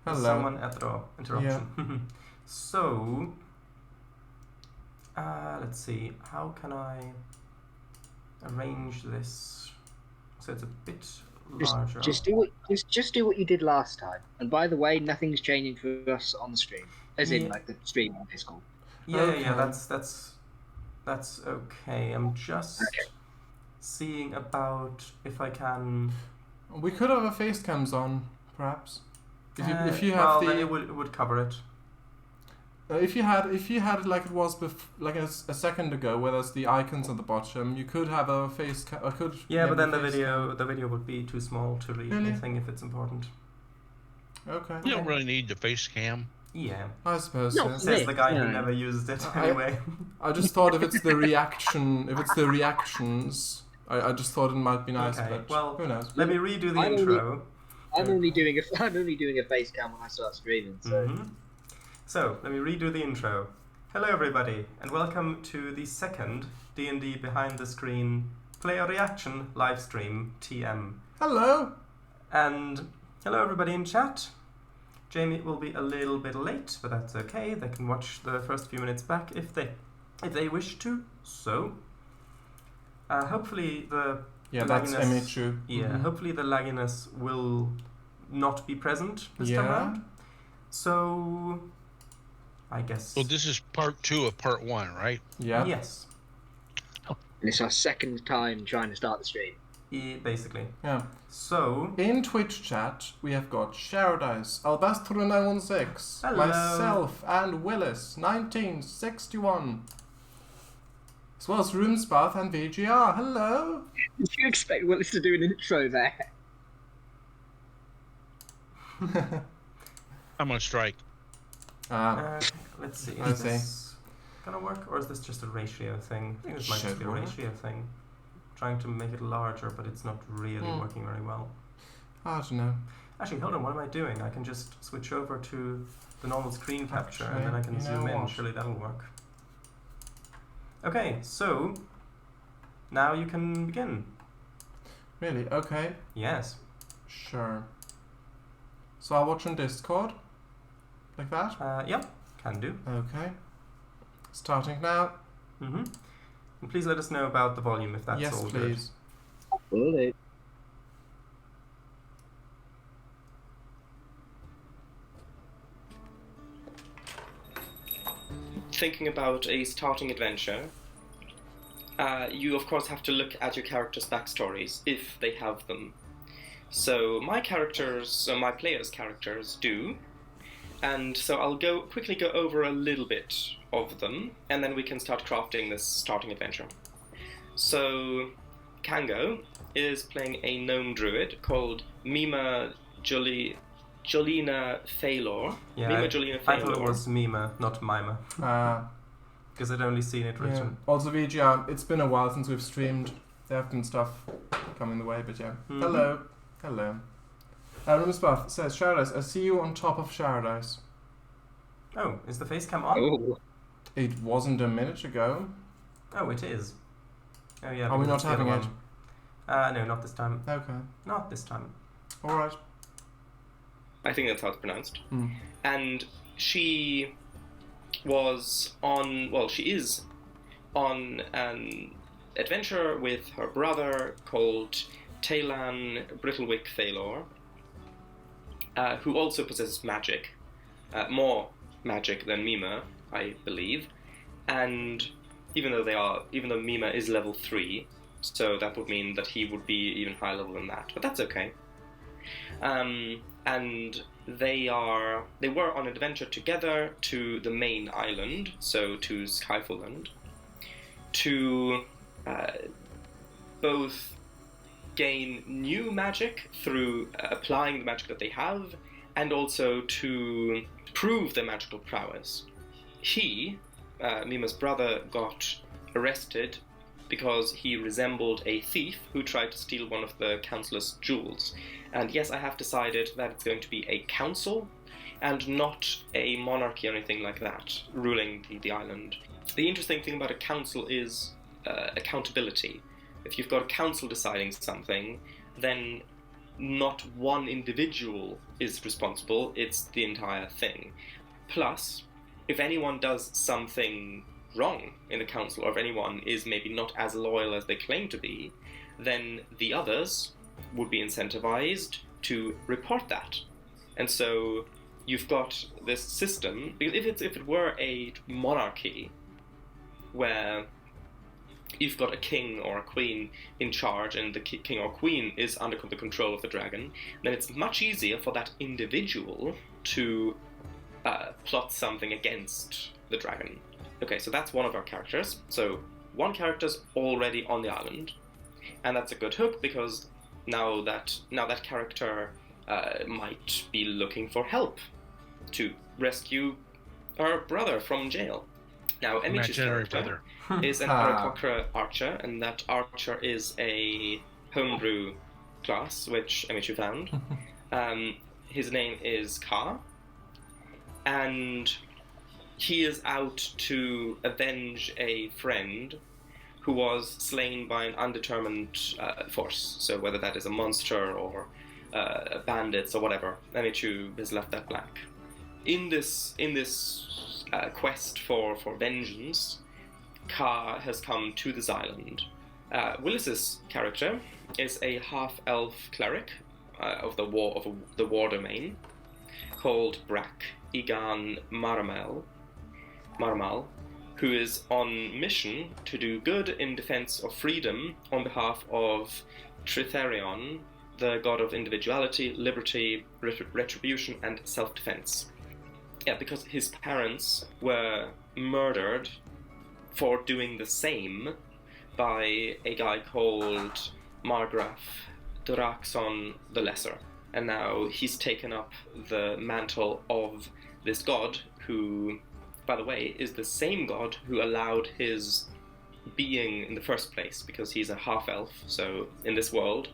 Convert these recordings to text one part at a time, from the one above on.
Hello. Someone at the door. Interruption. So, let's see. How can I arrange this so it's a bit larger? Just do what you did last time. And by the way, nothing's changing for us on the stream, as in Yeah. like the stream on Discord. Yeah, Okay. that's okay. I'm just seeing about if I can. We could have a face cams on, perhaps. If you well, have then the it would cover it. if you had like it was like a second ago, where there's the icons at the bottom, you could have a face cam. Yeah, but then the face video would be too small to read Really? anything if it's important. cam. Okay. You don't really need the face cam. Yeah, I suppose. No. Yeah. says the guy who No. never uses it I- anyway. I just thought if it's the reactions, I just thought it might be nice, Okay, but well, who knows? Let me redo the I'm only- intro. I'm only doing a face cam when I start streaming. So Mhm. So, let me redo the intro. Hello everybody, and welcome to the second D&D Behind the Screen Player Reaction live stream, TM. Hello. And hello everybody in chat. Jamie will be a little bit late, but that's okay. They can watch the first few minutes back if they wish to. So, hopefully the Yeah, that's lagginess- Emichu. Yeah, hopefully the lagginess will not be present this time Yeah. around. So, I guess. Well, this is part 2 of part 1, right? Yeah. Yes, and it's our second time trying to start the stream. basically. Yeah. So, In Twitch chat, we have got Sharadice, Albastro916, Hello. myself, and Willis, 1961. As well as Roomspath and VGR. Hello. Did you expect Willis to do an intro there? I'm on strike. let's see. I Is see. this gonna work, or is this just a ratio thing? I think this might just Should be a work. ratio thing. Trying to make it larger, but it's not really working very well. I don't know. Actually, hold on. What am I doing? I can just switch over to the normal screen capture, and Actually, then I can you know zoom in. what? Surely that'll work. Okay, so now you can begin. Really? Okay. Yes. Sure. So I'll watch on Discord. Like that? Yep, can do. Okay. Starting now. Mm-hmm. And please let us know about the volume if that's yes, all please. Will do. Thinking about a starting adventure, you of course have to look at your characters' backstories, if they have them. So my players' characters do, and so I'll quickly go over a little bit of them, and then we can start crafting this starting adventure. So Kango is playing a gnome druid called Mima Jolina Thaylor. Yeah, Mima Jolina I thought it Thaylor. was Mima, not Mima, because I'd only seen it Yeah. written. Also, VGR, it's been a while since we've streamed. There have been stuff coming the way, but yeah. Mhm. Hello. Hello. Roomspath says, Sharadice, I see you on top of Sharadice. Oh, is the face cam on? Oh, It wasn't a minute ago. Oh, it is. Oh yeah. Are we because not it's the other having it? one. No, not this time. Okay. Not this time. Alright. I think that's how it's pronounced. Hmm. And she was on, well, she is on an adventure with her brother called Taylan Brittlewick Thaylor, who also possesses magic, more magic than Mima, I believe. And even though Mima is level 3, so that would mean that he would be even higher level than that, but that's okay. And they were on an adventure together to the main island, so to Skyfallland, to both gain new magic through applying the magic that they have, and also to prove their magical prowess. He, Mima's brother, got arrested because he resembled a thief who tried to steal one of the councillor's jewels. And yes, I have decided that it's going to be a council and not a monarchy or anything like that ruling the island. The interesting thing about a council is accountability. If you've got a council deciding something, then not one individual is responsible, it's the entire thing. Plus, if anyone does something wrong in the council, or if anyone is maybe not as loyal as they claim to be, then the others would be incentivized to report that. And so you've got this system, because if it were a monarchy where you've got a king or a queen in charge and the king or queen is under the control of the dragon, then it's much easier for that individual to plot something against the dragon. Okay, so that's one of our characters. So one character's already on the island, and that's a good hook because now that character might be looking for help to rescue our brother from jail. Now, Emichu's Imaginary character brother. is an Aarakocra archer, and that archer is a homebrew class, which Emichu found. His name is Ka, and he is out to avenge a friend who was slain by an undetermined force. So whether that is a monster or bandits or whatever, Emichu has left that blank. In this quest for vengeance, Ka has come to this island. Willis's character is a half-elf cleric of the war domain called Brak Igan Marmal, who is on mission to do good in defense of freedom on behalf of Tritherion, the god of individuality, liberty, retribution, and self-defense. Yeah, because his parents were murdered for doing the same by a guy called Margraf Duraxon the Lesser. And now he's taken up the mantle of this god who, by the way, is the same god who allowed his being in the first place, because he's a half-elf. So in this world,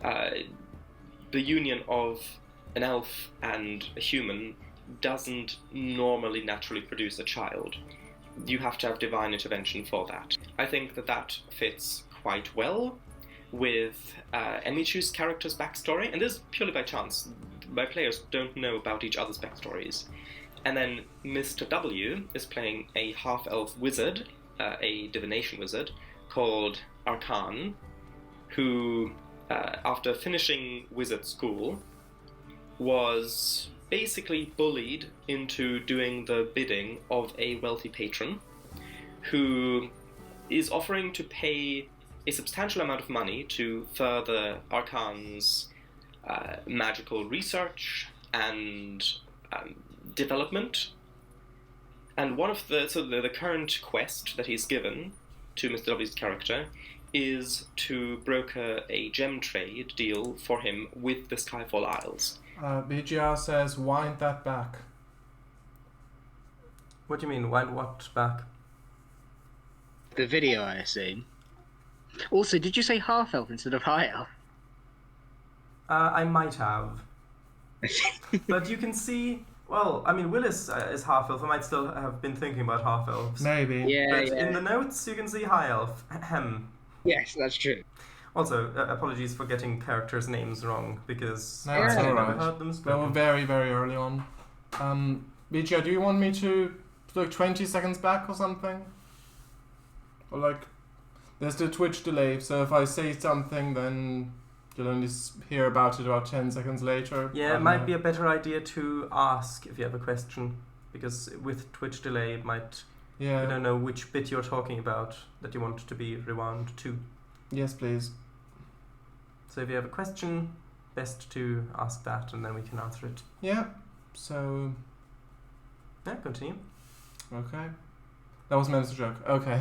the union of an elf and a human doesn't normally naturally produce a child. You have to have divine intervention for that. I think that fits quite well with Emichu's character's backstory, and this is purely by chance. My players don't know about each other's backstories. And then Mr. W is playing a half-elf wizard, a divination wizard, called Arkan, who, after finishing wizard school, was basically bullied into doing the bidding of a wealthy patron who is offering to pay a substantial amount of money to further Arkan's magical research and development. And one of the current quest that he's given to Mr. W's character is to broker a gem trade deal for him with the Skyfall Isles. BGR says, wind that back. What do you mean, wind what back? The video, I assume. Also, did you say half-elf instead of high-elf? I might have. But you can see, well, I mean, Willis is half-elf. I might still have been thinking about half-elves. Maybe. Yeah, But yeah. in the notes, you can see high-elf. Ahem. Yes, that's true. Also, apologies for getting characters' names wrong, because No, it's I've never alright. heard them They were spoken. very, very early on. BGR, do you want me to look 20 seconds back or something? Or like, there's the Twitch delay, so if I say something, then you'll only hear about it about 10 seconds later. Yeah, it might be a better idea to ask if you have a question, because with Twitch delay, it might... Yeah. I don't know which bit you're talking about that you want to be rewound to. Yes, please. So if you have a question, best to ask that, and then we can answer it. Yeah. So, Yeah, continue. okay. That was meant as a joke. Okay.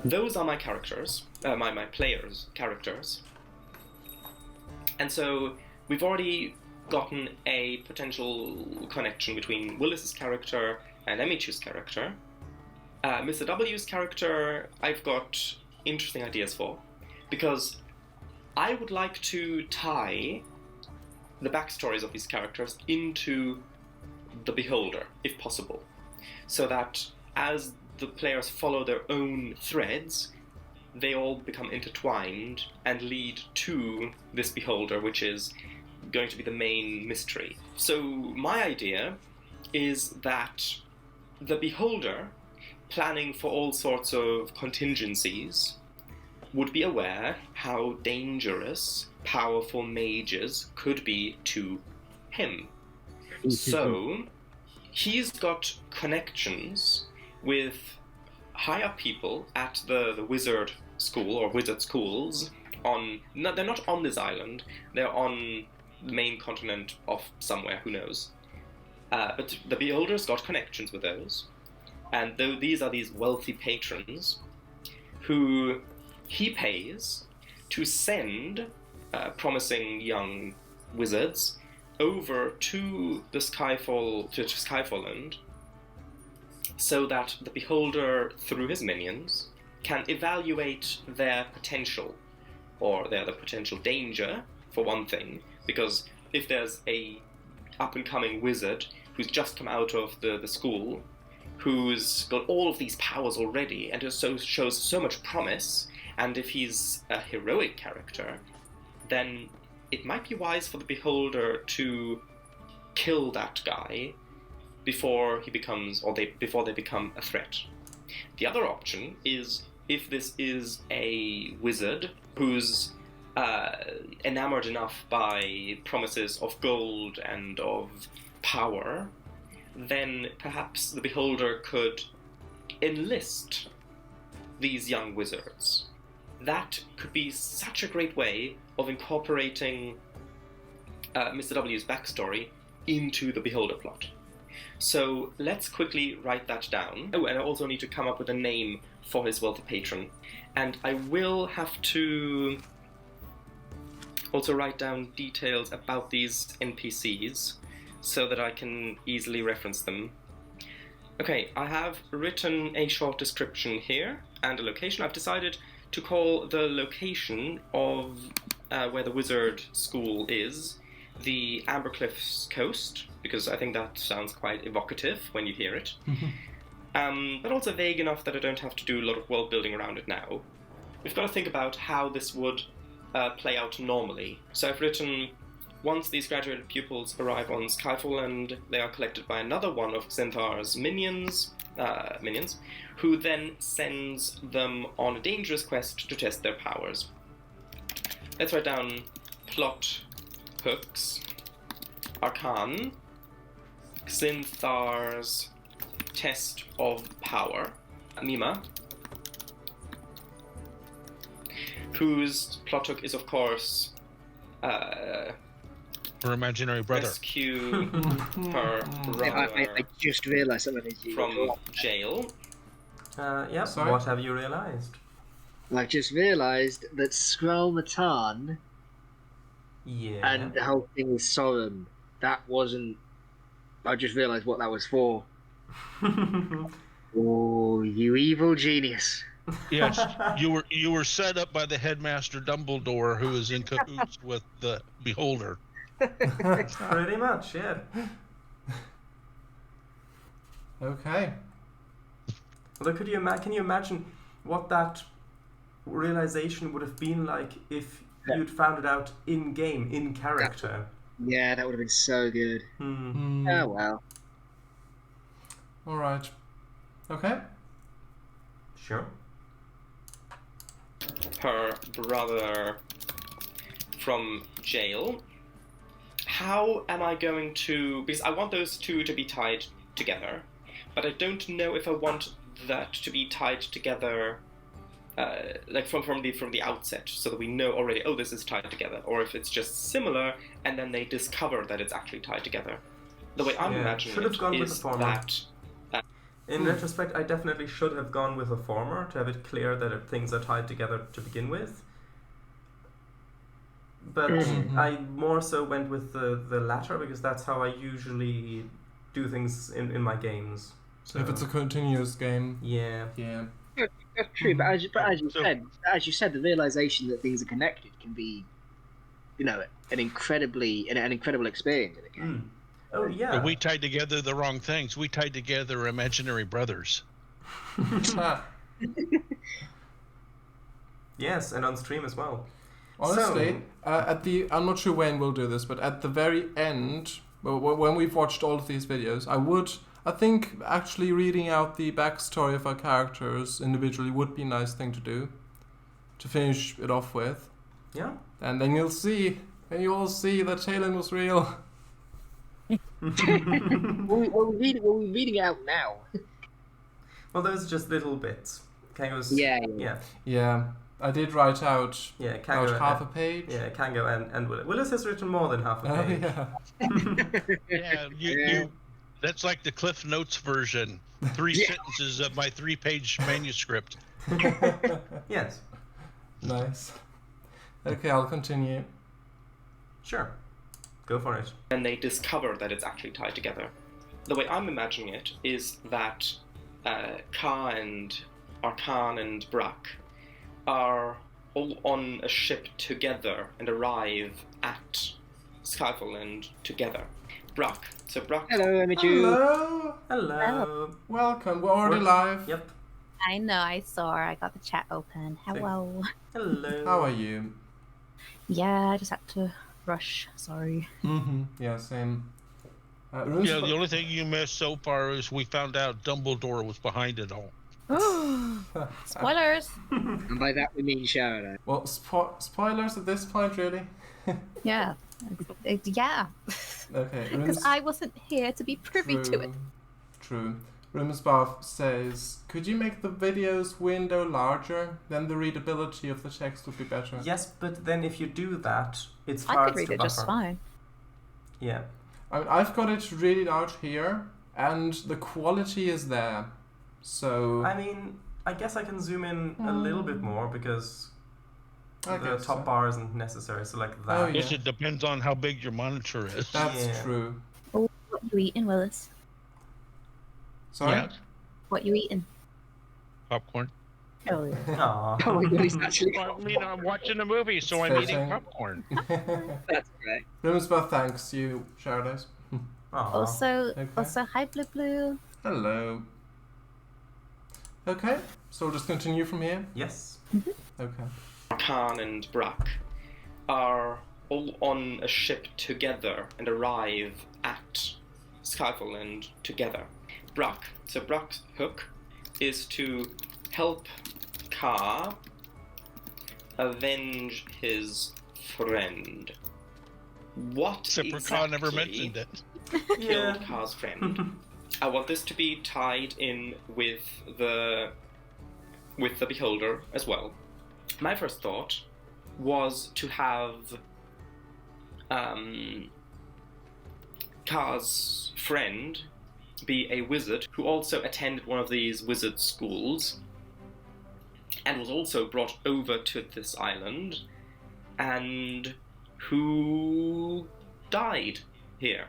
Those are my characters, my players' characters. And so we've already gotten a potential connection between Willis's character and Emichu's character. Mr. W's character, I've got interesting ideas for, because I would like to tie the backstories of these characters into the Beholder, if possible, so that as the players follow their own threads, they all become intertwined and lead to this beholder, which is going to be the main mystery. So my idea is that the beholder, planning for all sorts of contingencies, would be aware how dangerous powerful mages could be to him. So he's got connections with high-up people at the wizard school or wizard schools they're not on this island, they're on the main continent off somewhere, who knows. But the beholder's got connections with those, and these are these wealthy patrons who he pays to send promising young wizards over to the Skyfalland, so that the beholder, through his minions, can evaluate their potential, or the potential danger, for one thing, because if there's a up-and-coming wizard who's just come out of the school, who's got all of these powers already, and shows so much promise, and if he's a heroic character, then it might be wise for the beholder to kill that guy before they become a threat. The other option is, if this is a wizard who's enamored enough by promises of gold and of power, then perhaps the beholder could enlist these young wizards. That could be such a great way of incorporating Mr. W's backstory into the beholder plot. So let's quickly write that down. Oh, and I also need to come up with a name for his wealthy patron. And I will have to also write down details about these NPCs so that I can easily reference them. Okay, I have written a short description here and a location. I've decided to call the location of where the wizard school is the Ambercliffs coast, because I think that sounds quite evocative when you hear it. But also vague enough that I don't have to do a lot of world building around it now. We've got to think about how this would play out normally. So I've written, once these graduated pupils arrive on Skyfalland, they are collected by another one of Xenthar's minions, who then sends them on a dangerous quest to test their powers. Let's write down plot hooks, Arcan, Xenthar's test of power, Mima, whose plot hook is, of course, Her imaginary brother. rescue her brother I just realised something as you were from talking. jail. Yeah, Sorry? what have you realized? I just realised that Skrull Matan Yeah. and the whole thing with Sorum, that wasn't. I just realised what that was for. Oh, you evil genius! Yes, you were set up by the headmaster Dumbledore, who is in cahoots with the beholder. Pretty much, yeah. Okay. Although, can you imagine what that realization would have been like if you'd found it out in game, in character? Yeah, that would have been so good. Oh well. Alright. Okay. Sure. Her brother from jail. How am I going to... Because I want those two to be tied together, but I don't know if I want that to be tied together like from the outset, so that we know already, oh, this is tied together, or if it's just similar, and then they discover that it's actually tied together. The way I'm Yeah, imagining should have it gone with is the former. that... In retrospect, I definitely should have gone with a former to have it clear that things are tied together to begin with. But I more so went with the latter because that's how I usually do things in my games. So If it's a continuous game, yeah. yeah. That's true, but as you So- said, the realization that things are connected can be, an incredible experience in a game. Oh yeah. But we tied together the wrong things. We tied together imaginary brothers. Yes, and on stream as well. Honestly, I'm not sure when we'll do this, but at the very end, when we've watched all of these videos, I think actually reading out the backstory of our characters individually would be a nice thing to do, to finish it off with. Yeah. And then you'll all see that Talon was real. We're reading it out now. Well, those are just little bits. Kango's. Yeah. Yeah, I did write out Yeah, Kango. about half a page. Yeah, Kango and Willis. Willis has written more than half a Oh, page. yeah. Yeah, you that's like the Cliff Notes version. 3 sentences of my 3-page manuscript. Yes. Nice. Okay, I'll continue. Sure. Go for it. And they discover that it's actually tied together. The way I'm imagining it is that Ka and Arkan and Brak are all on a ship together and arrive at Skyfallland together. Brak. So Brak. Hello, Imogen. Hello. Welcome. We're already live. Yep. I know, I saw her. I got the chat open. Hello. Hello. How are you? Yeah, I just had to rush. Sorry. Mm-hmm. Yeah, same. Yeah, the only thing you missed so far is we found out Dumbledore was behind it all. Spoilers! And by that we mean Shadow. Well, spoilers at this point, really? Yeah. Yeah. Okay. Because I wasn't here to be privy to it. True. Rumsbath says, could you make the video's window larger? Then the readability of the text would be better. Yes, but then if you do that, it I starts could read to it buffer. just fine. Yeah. I mean, I've got it really large here, and the quality is there. So I mean, I guess I can zoom in a little bit more because I the guess top so. bar isn't necessary. So like that. Oh, yeah. Guess it depends on how big your monitor is. That's Yeah. true. Oh, what you eating, Willis? Sorry? Yeah. What you eating? Popcorn. Oh, yeah. Aw. Oh my god, he's actually. Well, I mean, I'm watching a movie, so I'm Fishing. eating popcorn. That's right. Rumsbath thanks you, Shadows. Aw. Also, hi, Blue Blue. Hello. Okay, so we'll just continue from here. Yes. Okay. Arkan and Brak are all on a ship together and arrive at Skyfallland together. Brak. So Brak's hook is to help Ka avenge his friend. What Except for exactly Ka never mentioned it. killed Ka's friend? I want this to be tied in with the Beholder as well. My first thought was to have Ka's friend be a wizard who also attended one of these wizard schools and was also brought over to this island and who died here.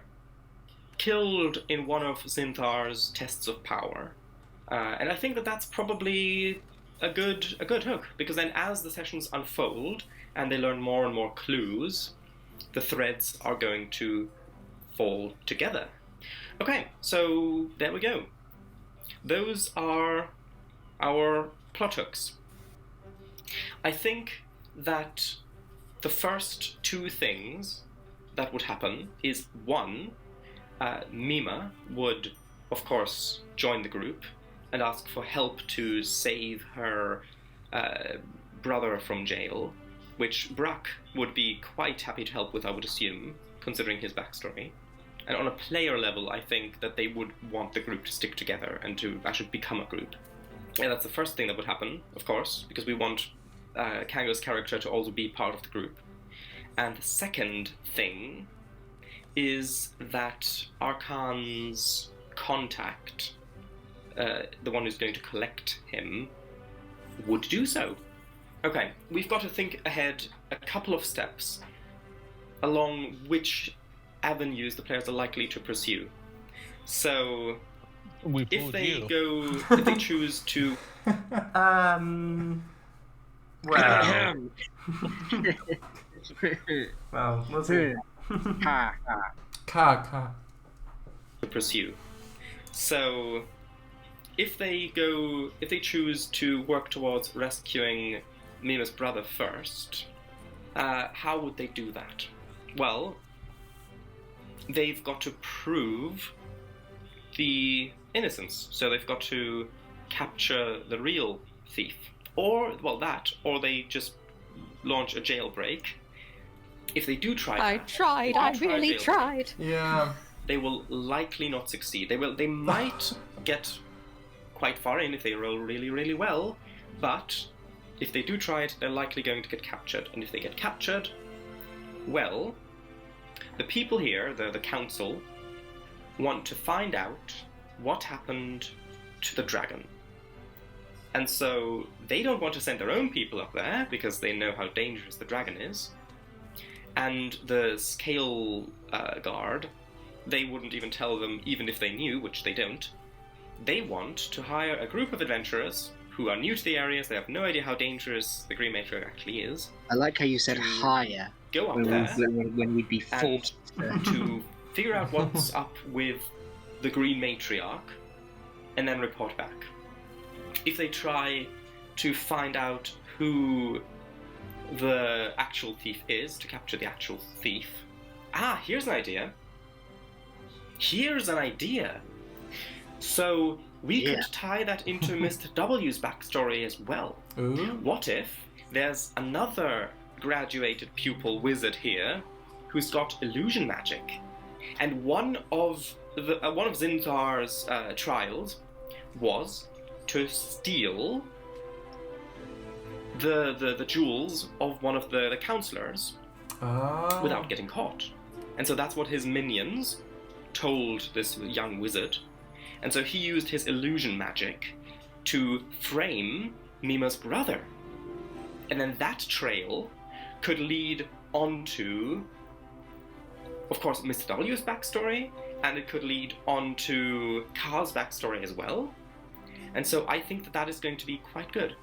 Killed in one of Zinthar's tests of power. And I think that that's probably a good hook, because then as the sessions unfold and they learn more and more clues, the threads are going to fall together. Okay, so there we go. Those are our plot hooks. I think that the first two things that would happen is, one, Mima would, of course, join the group and ask for help to save her brother from jail, which Brak would be quite happy to help with, I would assume, considering his backstory. And on a player level, I think that they would want the group to stick together and to actually become a group. And that's the first thing that would happen, of course, because we want Kango's character to also be part of the group. And the second thing is that Arkan's contact, the one who's going to collect him, would do so. Okay, we've got to think ahead a couple of steps along which avenues the players are likely to pursue. So, We if fooled they you. if they choose to Well, we'll see. Ka. pursue. So, if they choose to work towards rescuing Mima's brother first, how would they do that? Well, they've got to prove the innocence. So they've got to capture the real thief. Or they just launch a jailbreak. If they do try I that, tried. I really jailbreak, tried. Yeah. they will likely not succeed. They might get quite far in if they roll really, really well, but if they do try it, they're likely going to get captured. And if they get captured, well, the people here, the council, want to find out what happened to the dragon. And so they don't want to send their own people up there because they know how dangerous the dragon is. And the Scale Guard, they wouldn't even tell them even if they knew, which they don't. They want to hire a group of adventurers who are new to the areas, they have no idea how dangerous the Green Matriarch actually is. I like how you said hire Go up there when we'd be and forced to figure out what's up with the Green Matriarch and then report back. If they try to find out who the actual thief is, to capture the actual thief. Here's an idea. So we could tie that into Mr. W's backstory as well. Ooh. What if there's another graduated pupil wizard here who's got illusion magic, and one of Zinthar's trials was to steal the jewels of one of the counselors without getting caught. And so that's what his minions told this young wizard. And so he used his illusion magic to frame Mima's brother. And then that trail could lead onto, of course, Mr. W's backstory, and it could lead onto Ka's backstory as well. And so I think that is going to be quite good.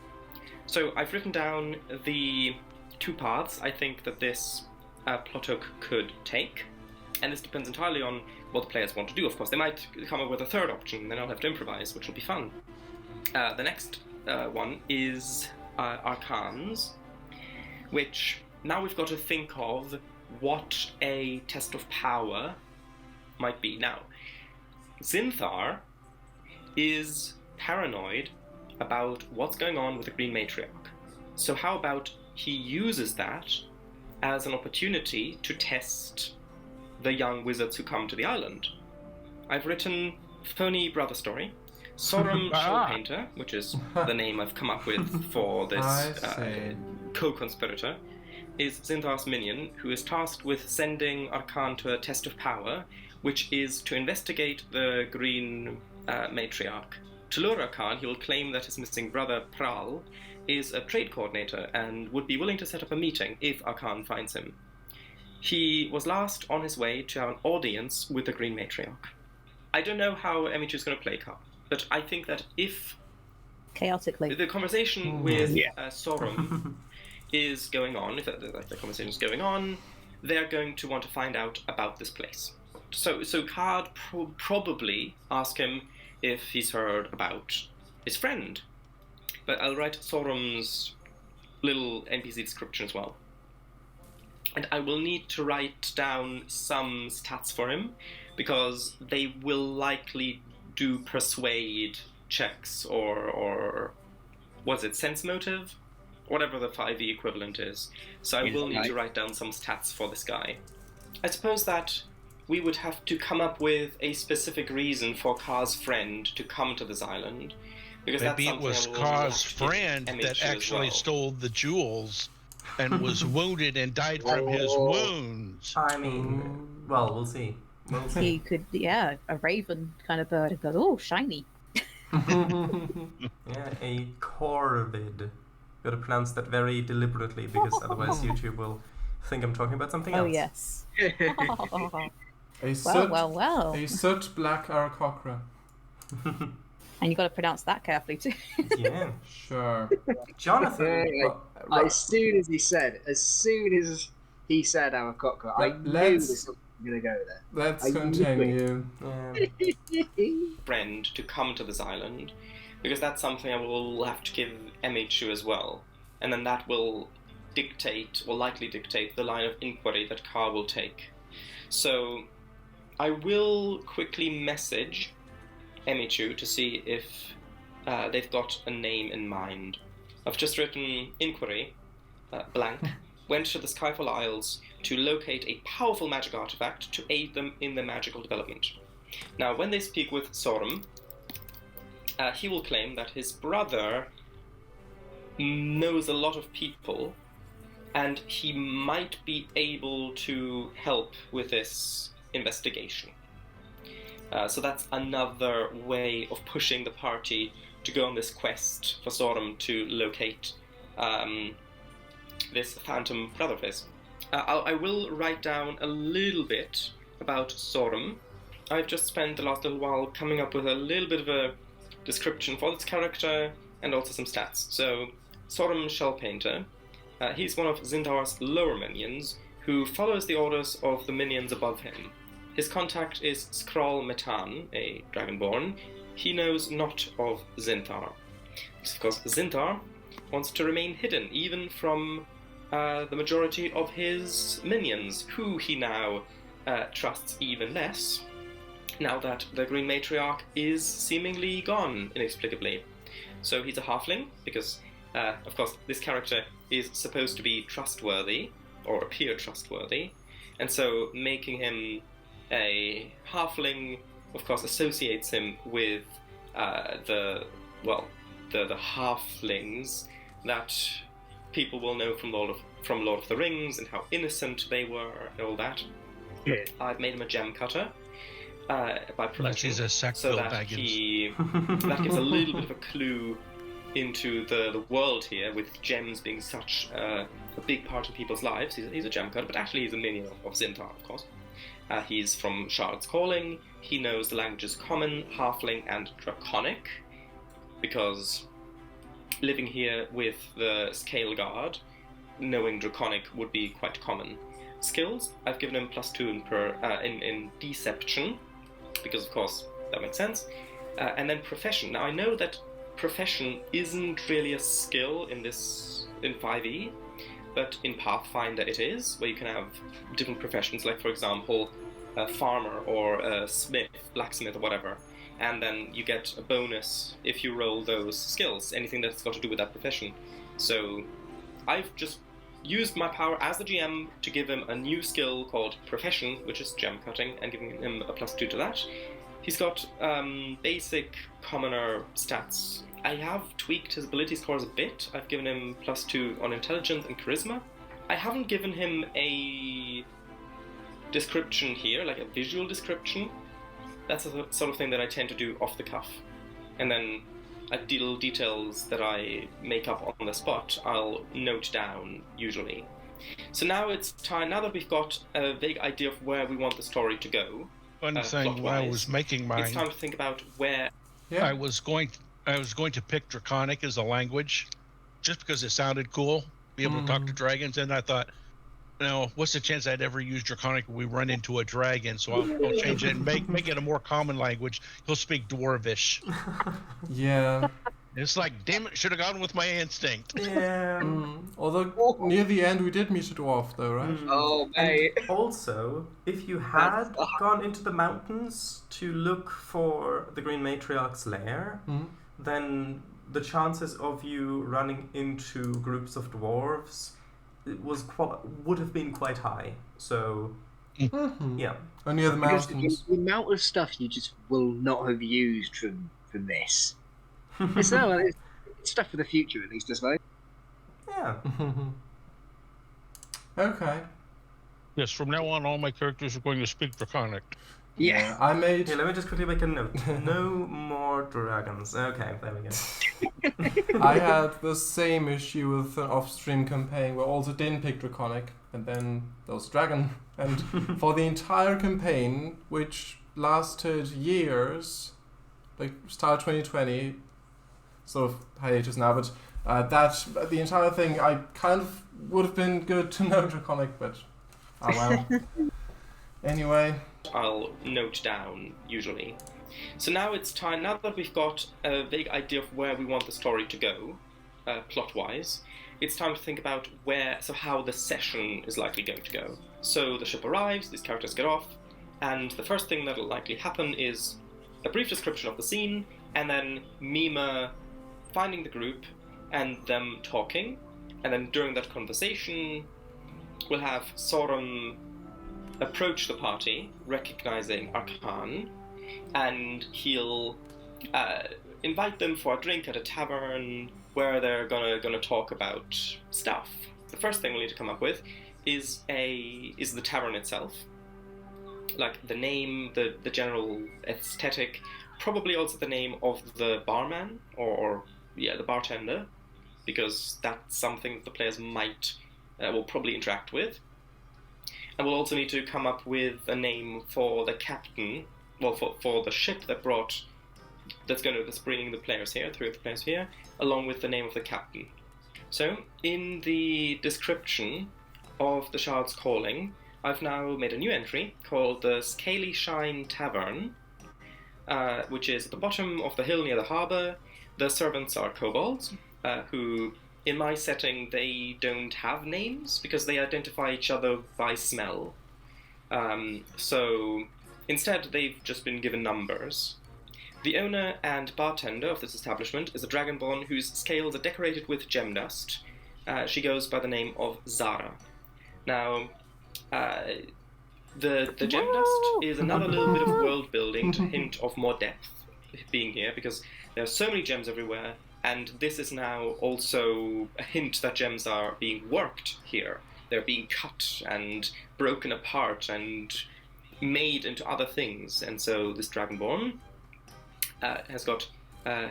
So I've written down the 2 paths I think that this plot hook could take. And this depends entirely on what the players want to do. Of course, they might come up with a 3rd option, and then I'll have to improvise, which will be fun. The next one is Arcanes, which now we've got to think of what a test of power might be. Now, Zinthar is paranoid about what's going on with the Green Matriarch. So how about he uses that as an opportunity to test the young wizards who come to the island? I've written phony brother story. Sorum Shellpainter, which is the name I've come up with for this co-conspirator, is Zinthar's minion, who is tasked with sending Arkan to a test of power, which is to investigate the Green Matriarch. To lure Arkan, he will claim that his missing brother, Pral, is a trade coordinator and would be willing to set up a meeting if Arkan finds him. He was last on his way to have an audience with the Green Matriarch. I don't know how Emichu is going to play Ka, but I think that if Chaotically. the conversation with Sorum is going on, if the conversation is going on, they're going to want to find out about this place. So Card probably ask him if he's heard about his friend. But I'll write Sorum's little NPC description as well. And I will need to write down some stats for him, because they will likely do persuade checks or was it sense motive? Whatever the 5e equivalent is. So I will need to write down some stats for this guy. I suppose that we would have to come up with a specific reason for Ka's friend to come to this island. Because maybe it was Ka's friend that actually stole the jewels and was wounded and died from his wounds. I mean, well, we'll see. He could, a raven kind of bird, and goes, oh, shiny. Yeah, a corvid. Gotta pronounce that very deliberately, because otherwise YouTube will think I'm talking about something else. Oh, yes. Well. A soot black Aarakocra. And you got to pronounce that carefully too. Yeah. Sure. Jonathan. As soon as he said Aarakocra, I knew this was going to go there. Let's continue. Friend to come to this island, because that's something I will have to give Emichu as well. and then that will dictate, or likely dictate, the line of inquiry that Carr will take. So I will quickly message Emichu to see if they've got a name in mind. I've just written inquiry, blank, went to the Skyfall Isles to locate a powerful magic artifact to aid them in their magical development. Now, when they speak with Sorum, he will claim that his brother knows a lot of people, and he might be able to help with this investigation. So that's another way of pushing the party to go on this quest for Sorum to locate this phantom brother of his. I will write down a little bit about Sorum. I've just spent the last little while coming up with a little bit of a description for this character and also some stats. So, Sorum Shellpainter. He's one of Zintar's lower minions who follows the orders of the minions above him. His contact is Skral Metan, a dragonborn. He knows not of Zintar. Because Zintar wants to remain hidden, even from the majority of his minions, who he now trusts even less, now that the Green Matriarch is seemingly gone inexplicably. So he's a halfling, because, of course, this character is supposed to be trustworthy, or appear trustworthy, and so making him a halfling, of course, associates him with the halflings that people will know from Lord of the Rings and how innocent they were and all that. Yeah. I've made him a gem cutter by profession, Like he's a so Sackville that Baggins. that gives a little bit of a clue into the world here, with gems being such a big part of people's lives. He's a gem cutter, but actually he's a minion of Zintar, of course. He's from Shard's Calling. He knows the languages Common, Halfling, and Draconic, because living here with the Scale Guard, knowing Draconic would be quite common. Skills, I've given him +2 in Deception, because of course that makes sense. And then Profession. Now I know that Profession isn't really a skill in 5e, but in Pathfinder it is, where you can have different professions, like for example a farmer or a smith, blacksmith or whatever, and then you get a bonus if you roll those skills, anything that's got to do with that profession. So I've just used my power as the GM to give him a new skill called Profession, which is gem cutting, and giving him a +2 to that. He's got basic commoner stats. I have tweaked his ability scores a bit. I've given him +2 on intelligence and charisma. I haven't given him a description here, like a visual description. That's the sort of thing that I tend to do off the cuff. And then little details that I make up on the spot, I'll note down, usually. So now it's time, now that we've got a vague idea of where we want the story to go, One thing when I was making mine, it's time to think about where... Yeah. I was going to pick Draconic as a language, just because it sounded cool, be able to talk to dragons, and I thought, what's the chance I'd ever use Draconic when we run into a dragon? So I'll change it and make it a more common language. He'll speak Dwarvish. Yeah. It's like, damn it, should have gone with my instinct. Yeah. Although near the end we did meet a dwarf, though, right? Oh, mate. And also, if you had gone into the mountains to look for the Green Matriarch's lair, then the chances of you running into groups of dwarves would have been quite high. So, yeah. Or near the Because mountains. the amount of stuff you just will not have used from this. It's stuff for the future, at least, I suppose. Yeah. Okay. Yes, from now on, all my characters are going to speak Draconic. Yeah. I made... Here, let me just quickly make a note. No more dragons. Okay, there we go. I had the same issue with an off-stream campaign where I also didn't pick Draconic, and then there was Dragon. And for the entire campaign, which lasted years, like start 2020, sort of hiatus now, but the entire thing, I kind of would have been good to know Draconic, but oh well. Anyway. I'll note down, usually. So now it's time, now that we've got a vague idea of where we want the story to go, plot-wise, it's time to think about how the session is likely going to go. So the ship arrives, these characters get off, and the first thing that'll likely happen is a brief description of the scene, and then Mima finding the group and them talking, and then during that conversation, we'll have Sorum approach the party, recognizing Arkan, and he'll invite them for a drink at a tavern where they're gonna talk about stuff. The first thing we'll need to come up with is the tavern itself, like the name, the general aesthetic, probably also the name of the barman or the bartender, because that's something the players will probably interact with. And we'll also need to come up with a name for the captain, for the ship that's bringing the players here, 3 of the players here, along with the name of the captain. So, in the description of the Shard's Calling, I've now made a new entry called the Scaly Shine Tavern, which is at the bottom of the hill near the harbour. The servants are kobolds, who, in my setting, they don't have names because they identify each other by smell. So instead, they've just been given numbers. The owner and bartender of this establishment is a dragonborn whose scales are decorated with gem dust. She goes by the name of Zara. Now, the gem dust is another little bit of world building to hint of more depth being here, because there are so many gems everywhere, and this is now also a hint that gems are being worked here. They're being cut and broken apart and made into other things, and so this dragonborn has got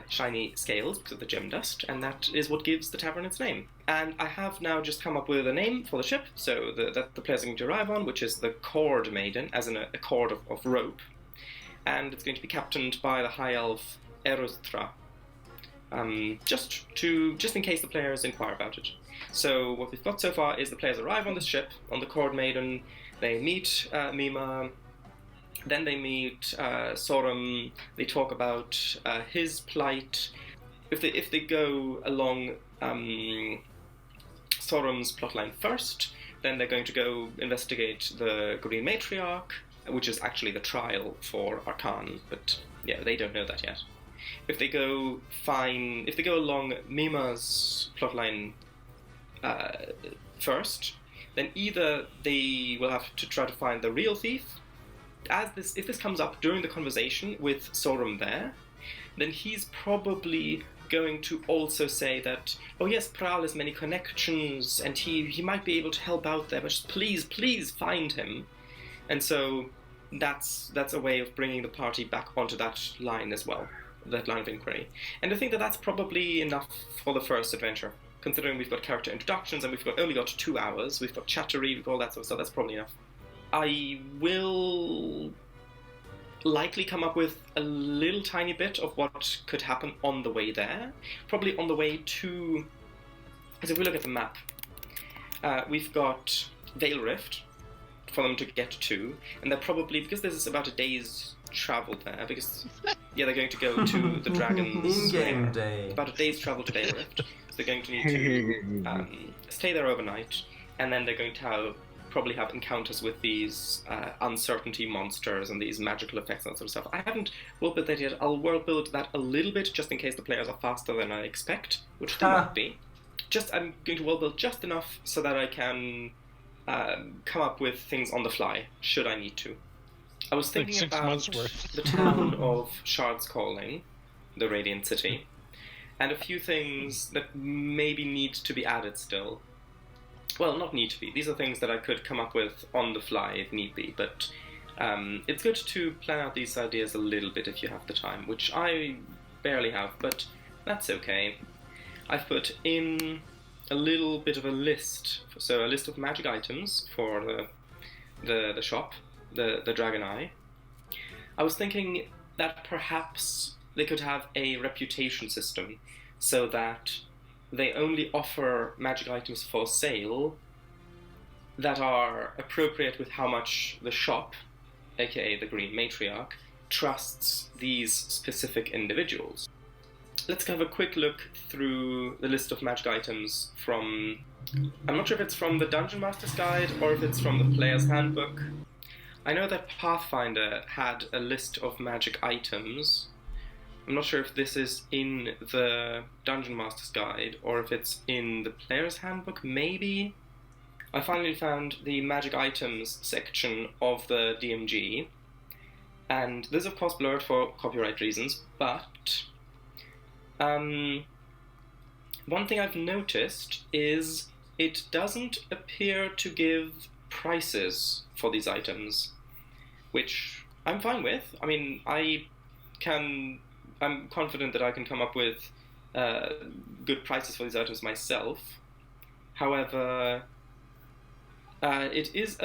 shiny scales because of the gem dust, and that is what gives the tavern its name. And I have now just come up with a name for the ship, so that the players are going to arrive on, which is the Cord Maiden, as in a cord of rope. And it's going to be captained by the High Elf Erustra, just in case the players inquire about it. So what we've got so far is the players arrive on this ship, on the Cord Maiden, they meet Mima, then they meet Sorum, they talk about his plight. If they go along Sorum's plotline first, then they're going to go investigate the Green Matriarch, which is actually the trial for Arkan, but yeah, they don't know that yet. If they go along Mima's plotline first, then either they will have to try to find the real thief. If this comes up during the conversation with Sorum there, then he's probably going to also say that, oh yes, Pral has many connections, and he might be able to help out there, but just please find him. And so that's a way of bringing the party back onto that line as well, that line of inquiry. And I think that's probably enough for the first adventure, considering we've got character introductions and we've only got 2 hours, we've got chattery, we've got all that sort of stuff, that's probably enough. I will likely come up with a little tiny bit of what could happen on the way there. Probably on the way to... As if we look at the map, we've got Vale Rift for them to get to, and they're probably, because this is about a day's travel there, because they're going to go to the Dragon's in-game day. About a day's travel to Vale Rift, so they're going to need to stay there overnight, and then they're going to probably have encounters with these uncertainty monsters and these magical effects and that sort of stuff. I haven't world built that yet. I'll world build that a little bit just in case the players are faster than I expect, which they might be. I'm going to world build just enough so that I can come up with things on the fly, should I need to. I was thinking about the town of Shard's Calling, the Radiant City, and a few things that maybe need to be added still. Well, not need to be. These are things that I could come up with on the fly if need be, but it's good to plan out these ideas a little bit if you have the time, which I barely have, but that's okay. I've put in a little bit of a list, so a list of magic items for the shop, the Dragon Eye. I was thinking that perhaps they could have a reputation system, so that they only offer magic items for sale that are appropriate with how much the shop, aka the Green Matriarch, trusts these specific individuals. let's have a quick look through the list of magic items from... I'm not sure if it's from the Dungeon Master's Guide or if it's from the Player's Handbook. I know that Pathfinder had a list of magic items. I'm not sure if this is in the Dungeon Master's Guide or if it's in the Player's Handbook, maybe? I finally found the magic items section of the DMG, and this is of course blurred for copyright reasons, but one thing I've noticed is it doesn't appear to give prices for these items, which I'm fine with. I mean, I'm confident that I can come up with good prices for these items myself. However, it is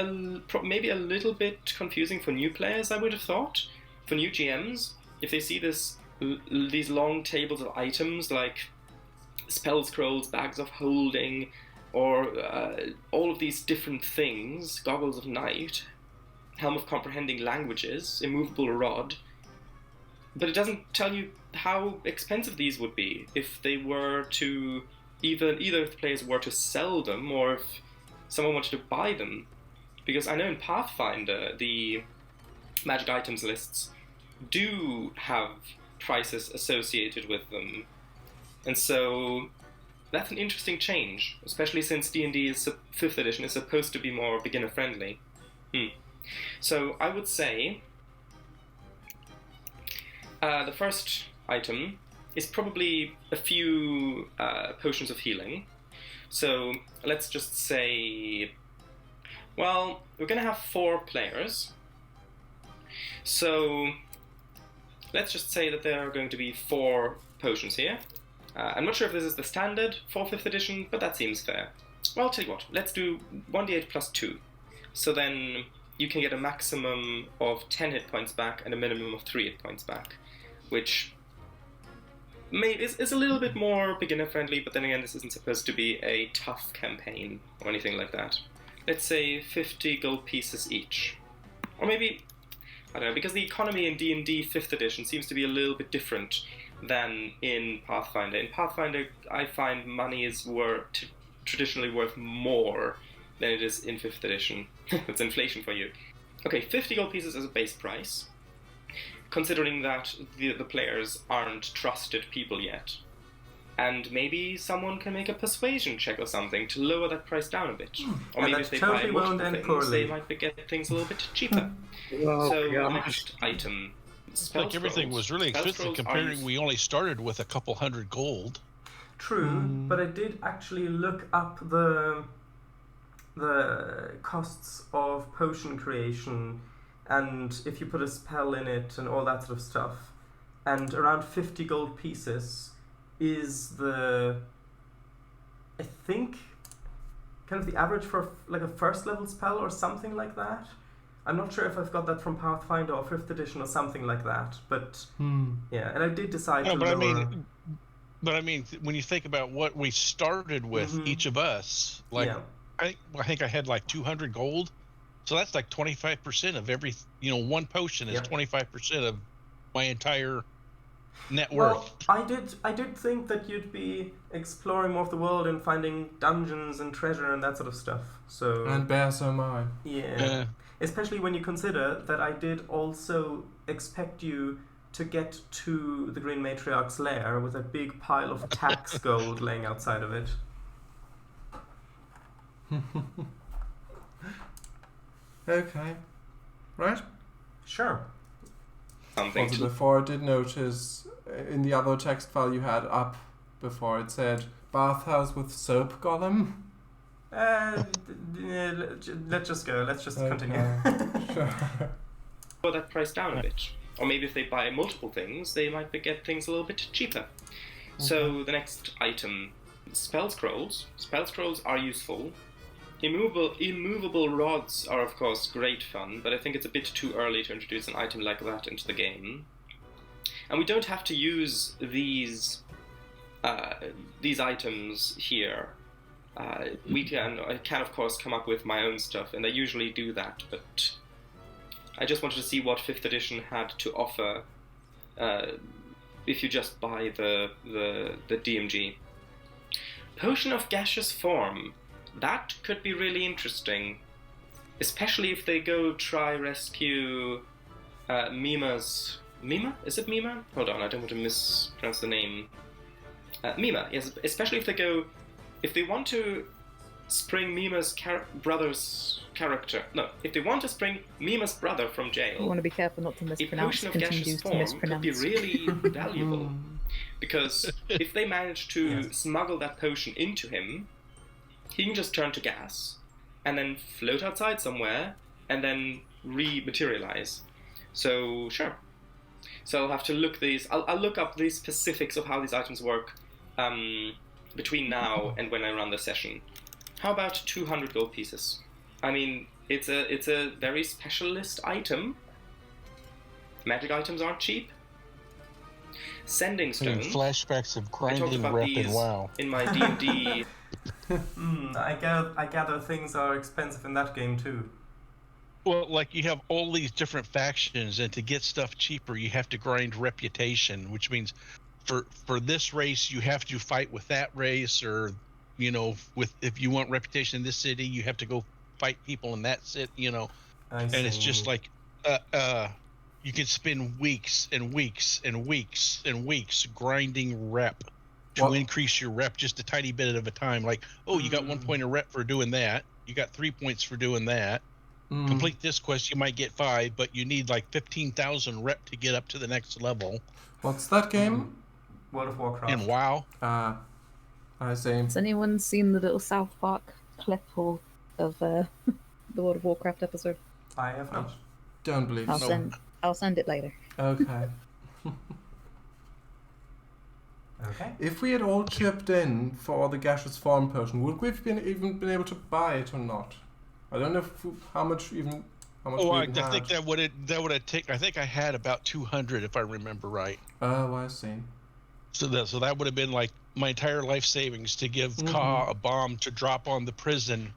maybe a little bit confusing for new players, I would have thought. For new GMs, if they see these long tables of items like spell scrolls, bags of holding, or all of these different things, goggles of night, helm of comprehending languages, immovable rod, but it doesn't tell you how expensive these would be if they were to, either if the players were to sell them or if someone wanted to buy them. Because I know in Pathfinder the magic items lists do have prices associated with them, and so that's an interesting change, especially since D&D 5th edition is supposed to be more beginner friendly. So I would say the first item is probably a few potions of healing. So let's just say, well, we're going to have 4 players. So let's just say that there are going to be 4 potions here. I'm not sure if this is the standard for 5th edition, but that seems fair. Well, I'll tell you what, let's do 1d8 plus 2. So then you can get a maximum of 10 hit points back and a minimum of 3 hit points back, which is a little bit more beginner friendly, but then again, this isn't supposed to be a tough campaign or anything like that. Let's say 50 gold pieces each. Or maybe, I don't know, because the economy in D&D 5th edition seems to be a little bit different than in Pathfinder. In Pathfinder, I find money is traditionally worth more than it is in 5th edition. That's inflation for you. Okay, 50 gold pieces as a base price, considering that the players aren't trusted people yet. And maybe someone can make a persuasion check or something to lower that price down a bit. Or maybe if they buy multiple things, they might get things a little bit cheaper. So the next item, it's like everything was really expensive considering we only started with a couple hundred gold. True, but I did actually look up the costs of potion creation, and if you put a spell in it and all that sort of stuff, and around 50 gold pieces is I think, kind of the average for like a first level spell or something like that. I'm not sure if I've got that from Pathfinder or 5th edition or something like that, but yeah, and I did decide to lower... But I mean, when you think about what we started with, each of us, like, I think I had like 200 gold, so that's like 25% of every, one potion is 25% of my entire net worth. Well, I did think that you'd be exploring more of the world and finding dungeons and treasure and that sort of stuff. So and bear so mine. Yeah. Especially when you consider that I did also expect you to get to the Green Matriarch's lair with a big pile of tax gold laying outside of it. Okay. Right? Sure. Also, before I did notice in the other text file you had up before it said bathhouse with soap golem. Let's just go. Let's just continue. Sure. Lower that price down a bit. Or maybe if they buy multiple things, they might get things a little bit cheaper. So the next item, spell scrolls. Spell scrolls are useful. Immovable rods are of course great fun, but I think it's a bit too early to introduce an item like that into the game. And we don't have to use these items here. I can of course come up with my own stuff, and I usually do that, but I just wanted to see what 5th edition had to offer if you just buy the DMG. Potion of Gaseous Form. That could be really interesting, especially if they go try rescue Mima's... Mima? Is it Mima? Hold on, I don't want to mispronounce the name. Mima, yes, especially if they go... If they want to spring Mima's brother's character... No, if they want to spring Mima's brother from jail... You want to be careful not to a mispronounce. potion of gaseous form could be really valuable. Because if they manage to smuggle that potion into him, he can just turn to gas, and then float outside somewhere, and then rematerialize. So, sure. So I'll have to look these... I'll look up the specifics of how these items work between now and when I run the session. How about 200 gold pieces? I mean, it's a very specialist item. Magic items aren't cheap. Sending Stone. Flashbacks of I talked grinding about rep these and WoW. in my D&D. I gather things are expensive in that game too. Well, like you have all these different factions, and to get stuff cheaper, you have to grind reputation, which means for this race, you have to fight with that race, or with if you want reputation in this city, you have to go fight people in that city, And it's just like you can spend weeks and weeks and weeks and weeks grinding rep to increase your rep just a tiny bit at a time. Like, you got 1 point of rep for doing that. You got 3 points for doing that. Complete this quest, you might get 5, but you need like 15,000 rep to get up to the next level. What's that game? World of Warcraft. In WoW. I see. Has anyone seen the little South Park clip of the World of Warcraft episode? I have not. Don't believe I'll so. send it later. Okay. Okay. If we had all chipped in for the gaseous form potion, would we have even been able to buy it or not? I don't know how much. I think that would have taken. I think I had about 200 if I remember right. Oh, I see. So that would have been like my entire life savings to give Ka a bomb to drop on the prison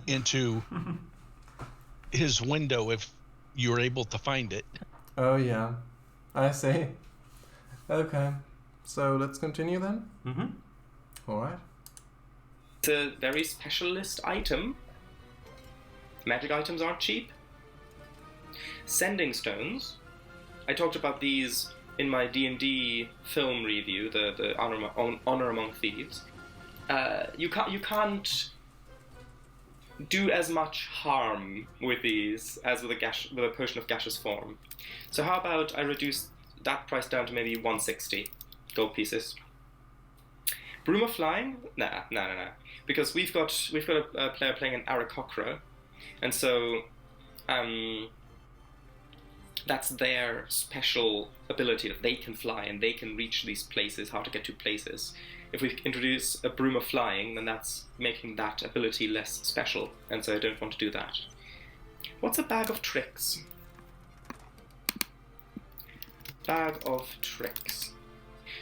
into his window if you were able to find it. Oh yeah, I see. Okay, so let's continue then. All right. It's a very specialist item. Magic items aren't cheap. Sending Stones. I talked about these in my D&D film review, the Honor Among Thieves. You can't do as much harm with these as with a potion of gaseous form. So how about I reduce that price down to maybe 160 gold pieces. Broom of Flying? Nah. Because we've got a player playing an Aarakocra, and so that's their special ability, that they can fly and they can reach these places, hard to get to places. If we introduce a Broom of Flying, then that's making that ability less special, and so I don't want to do that. What's a Bag of Tricks? Bag of Tricks.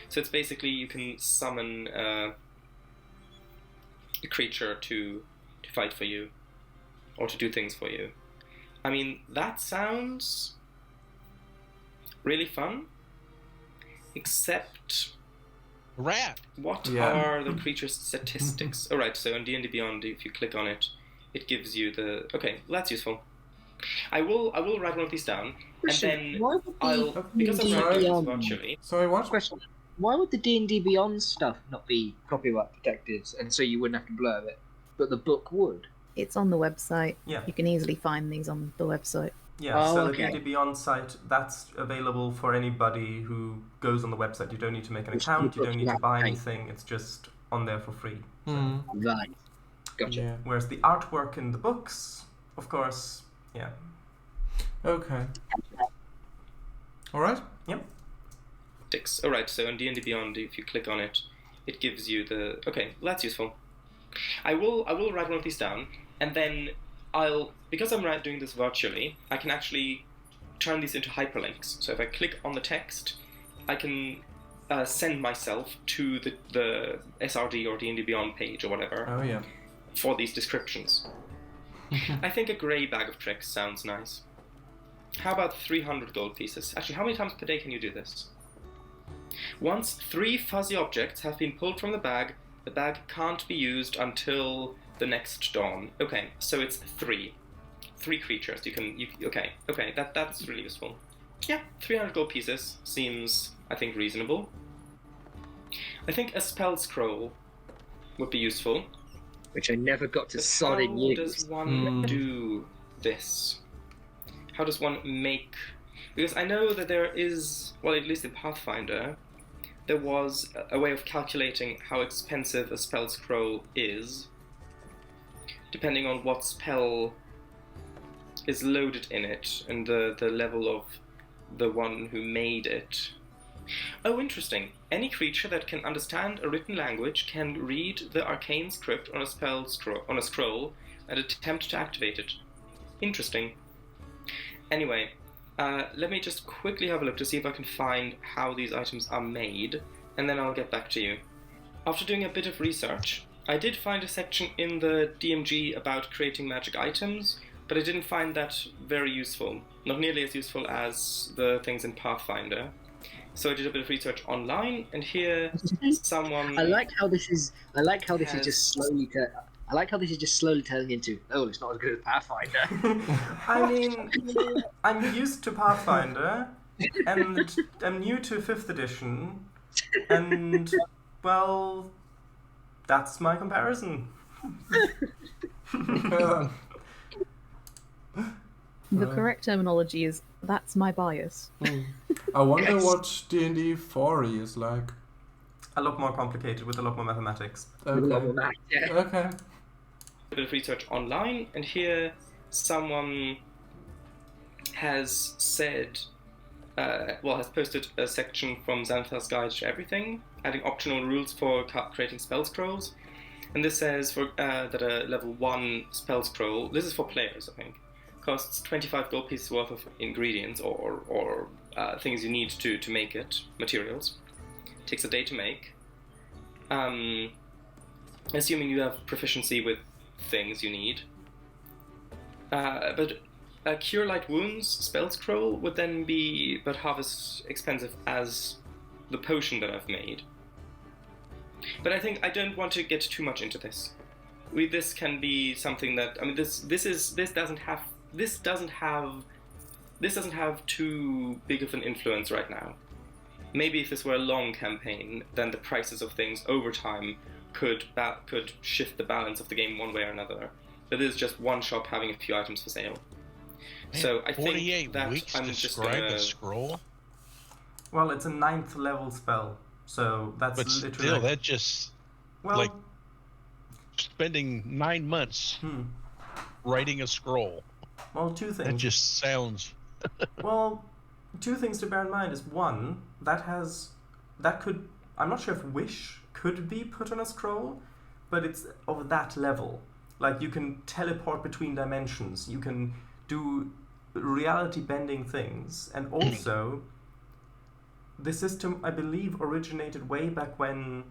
So it's basically you can summon a creature to fight for you, or to do things for you. I mean, that sounds really fun, except... Rat! What are the creature's statistics? Alright, so in D&D Beyond, if you click on it, it gives you the... Okay, that's useful. I will write one of these down, Question, and then why would because I'm writing this virtually... Sorry, what? Question. Why would the D&D Beyond stuff not be copyright protected, and so you wouldn't have to blur it, but the book would? It's on the website. Yeah. You can easily find these on the website. Yeah, so the D&D Beyond site, that's available for anybody who goes on the website. You don't need to make an account, you don't need to buy anything, it's just on there for free. So. Right. Gotcha. Yeah. Whereas the artwork in the books, of course, yeah. Okay. Alright. Yep. Alright, so in D&D Beyond, if you click on it, it gives you the... Okay, that's useful. I will write one of these down, and then because I'm doing this virtually, I can actually turn these into hyperlinks. So if I click on the text, I can send myself to the SRD or D&D Beyond page or whatever. Oh yeah. For these descriptions. I think a grey Bag of Tricks sounds nice. How about 300 gold pieces? Actually, how many times per day can you do this? Once 3 fuzzy objects have been pulled from the bag can't be used until the next dawn. Okay, so it's 3 creatures. Okay, that's really useful. Yeah, 300 gold pieces seems, I think, reasonable. I think a spell scroll would be useful. Which I never got to sod in How use. does one do this? How does one make... Because I know that there is, well, at least in Pathfinder, there was a way of calculating how expensive a spell scroll is, depending on what spell is loaded in it and the level of the one who made it. Oh, interesting. Any creature that can understand a written language can read the arcane script on a scroll and attempt to activate it. Interesting. Anyway, let me just quickly have a look to see if I can find how these items are made, and then I'll get back to you. After doing a bit of research, I did find a section in the DMG about creating magic items, but I didn't find that very useful. Not nearly as useful as the things in Pathfinder. So I did a bit of research online, and here someone... I like how this is just slowly turning into, oh, it's not as good as Pathfinder. I mean, I'm used to Pathfinder, and I'm new to 5th edition, and, well, that's my comparison. The correct terminology is, that's my bias. I wonder what D&D 4e is like. A lot more complicated, with a lot more mathematics. Okay. Okay. A bit of research online, and here someone has said, has posted a section from Xanathar's Guide to Everything, adding optional rules for creating spell scrolls. And this says that a level 1 spell scroll, this is for players, I think, costs 25 gold pieces worth of ingredients or things you need to make it, materials. Takes a day to make. Assuming you have proficiency with things you need. But a Cure Light Wounds spell scroll would then be but half as expensive as the potion that I've made. But I think I don't want to get too much into this. This can be something that, I mean, this doesn't have too big of an influence right now. Maybe if this were a long campaign, then the prices of things over time could shift the balance of the game one way or another. But this is just one shop having a few items for sale. Man, so I think 48 that weeks I'm to just describe gonna... a scroll? Well, it's a 9th level spell, so that's But literally... still, that just... well, like, spending 9 months writing a scroll. well, two things. That just sounds... Well, two things to bear in mind is, one, that could, I'm not sure if Wish could be put on a scroll, but it's of that level. Like, you can teleport between dimensions, you can do reality-bending things, and also, the system, I believe, originated way back when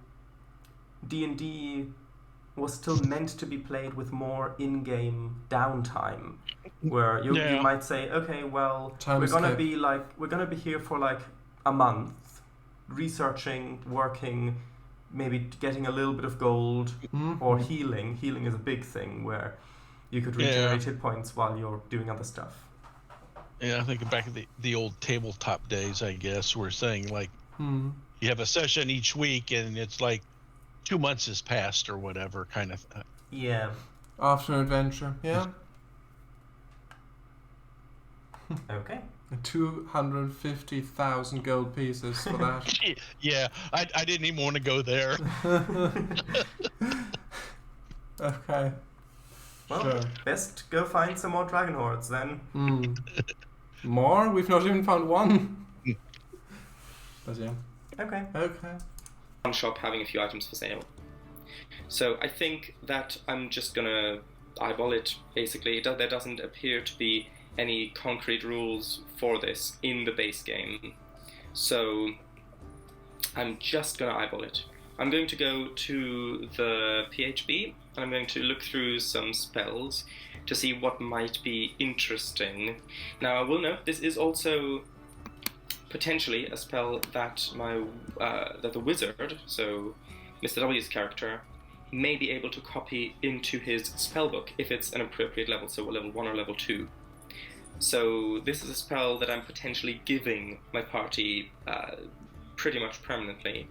D&D was still meant to be played with more in-game downtime, where you might say, okay, well, we're gonna be here for like a month, researching, working, maybe getting a little bit of gold, or healing. Healing is a big thing where you could regenerate hit points while you're doing other stuff. Yeah, I think back in the old tabletop days, I guess, we're saying like you have a session each week, and it's like 2 months has passed or whatever kind of. Yeah. After adventure, yeah. Okay. 250,000 gold pieces for that. Yeah, I didn't even want to go there. Okay. Well, Sure. best go find some more dragon hordes then. More? We've not even found one. But yeah. Okay. Okay. One shop having a few items for sale. So I think that I'm just gonna eyeball it, basically. There doesn't appear to be any concrete rules for this in the base game. So I'm just gonna eyeball it. I'm going to go to the PHB, and I'm going to look through some spells to see what might be interesting. Now I will note, this is also potentially a spell that that the wizard, so Mr. W's character, may be able to copy into his spellbook if it's an appropriate level, so level 1 or level 2. So this is a spell that I'm potentially giving my party pretty much permanently.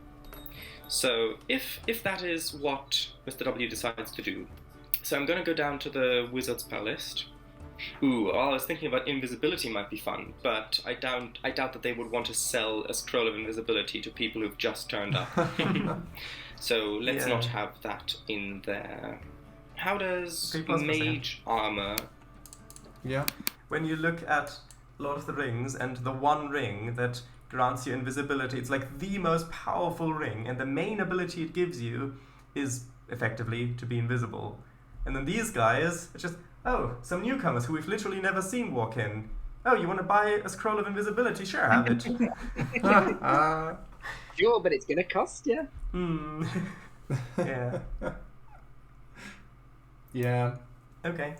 So if that is what Mr. W decides to do, so I'm going to go down to the wizard spell list. Ooh, I was thinking about invisibility might be fun, but I doubt that they would want to sell a scroll of invisibility to people who've just turned up. So let's not have that in there. How does mage armor? Yeah. When you look at Lord of the Rings and the one ring that grants you invisibility, it's like the most powerful ring, and the main ability it gives you is effectively to be invisible. And then these guys, it's just, oh, some newcomers who we've literally never seen walk in. Oh, you want to buy a scroll of invisibility? Sure, have it. Sure, but it's going to cost you. Yeah. Yeah. Okay.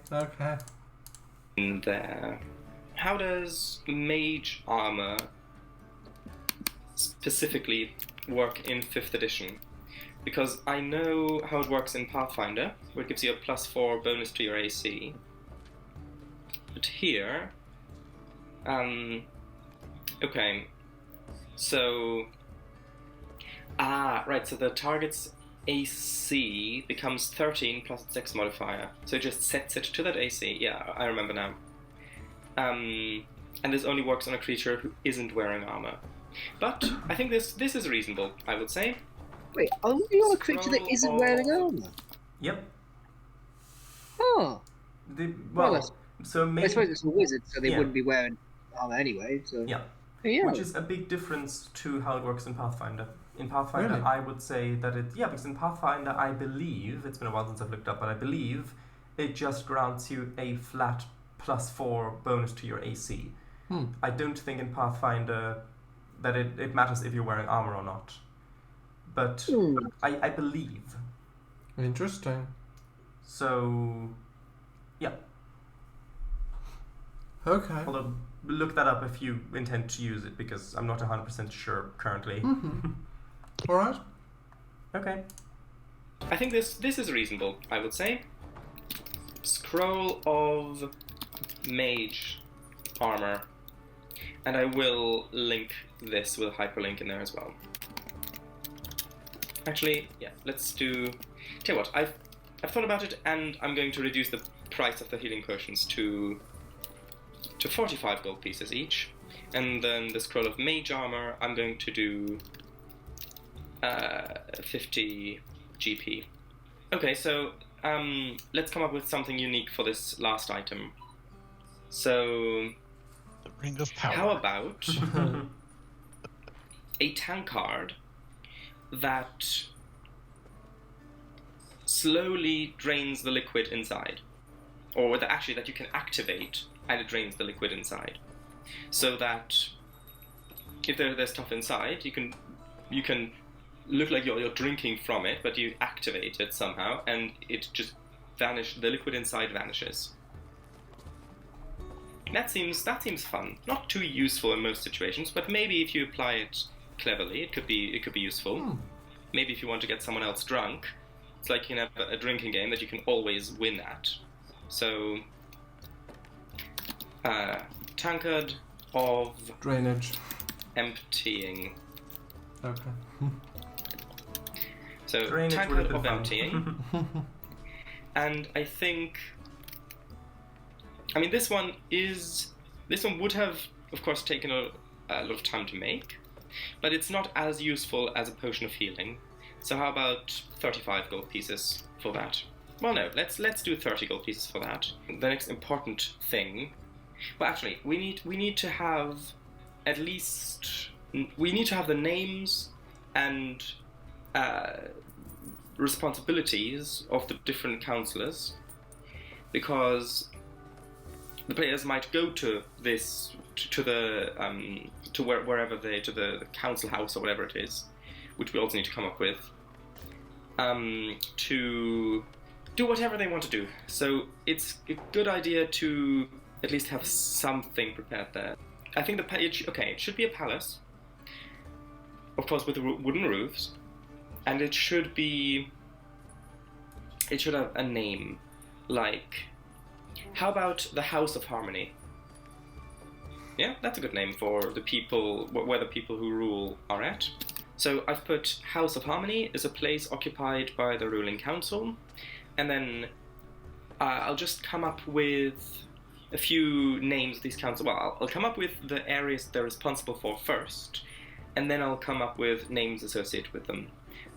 In there. How does mage armor specifically work in 5th edition? Because I know how it works in Pathfinder, where it gives you a +4 bonus to your AC. But here, okay, so, right, so the target's AC becomes 13 plus its Dex modifier, so it just sets it to that AC. Yeah, I remember now. And this only works on a creature who isn't wearing armor. But I think this is reasonable, I would say. Wait, only on a creature that isn't wearing armor? Yep. Oh. So I suppose it's a wizard, so they wouldn't be wearing armor anyway. So. Yeah. Yeah. Which is a big difference to how it works in Pathfinder. In Pathfinder, Really? I would say that because in Pathfinder, I believe, it's been a while since I've looked up, but I believe it just grants you a flat +4 bonus to your AC. I don't think in Pathfinder that it matters if you're wearing armor or not. But I believe. Interesting. So, yeah. Okay. Although, look that up if you intend to use it, because I'm not 100% sure currently. All right. Okay. I think this is reasonable, I would say. Scroll of mage armor. And I will link this with a hyperlink in there as well. Actually, yeah, let's do... Tell you what, I've thought about it, and I'm going to reduce the price of the healing potions to 45 gold pieces each. And then the scroll of mage armor, I'm going to do 50 GP. Okay, so let's come up with something unique for this last item. So... The Ring of Power. How about a tankard that slowly drains the liquid inside, or that you can activate and it drains the liquid inside, so that if there's stuff inside, you can look like you're drinking from it, but you activate it somehow, and it just the liquid inside vanishes. That seems fun. Not too useful in most situations, but maybe if you apply it cleverly, it could be useful. Maybe if you want to get someone else drunk, it's like you can have a drinking game that you can always win at. So, tankard of drainage, emptying. Okay. So Drainage tankard of emptying, and I think. I mean, this one would have, of course, taken a lot of time to make, but it's not as useful as a potion of healing. So how about 35 gold pieces for that? Well, no, let's do 30 gold pieces for that. The next important thing, well, actually, we need to have at least the names and responsibilities of the different counselors, because the players might go to the council house or whatever it is, which we also need to come up with, to do whatever they want to do. So it's a good idea to at least have something prepared there. I think it should be a palace, of course, with wooden roofs, and it should have a name, like, how about the House of Harmony? Yeah, that's a good name for the people, where the people who rule are at. So I've put House of Harmony is a place occupied by the ruling council, and then I'll just come up with a few names of these councils. Well, I'll come up with the areas they're responsible for first, and then I'll come up with names associated with them,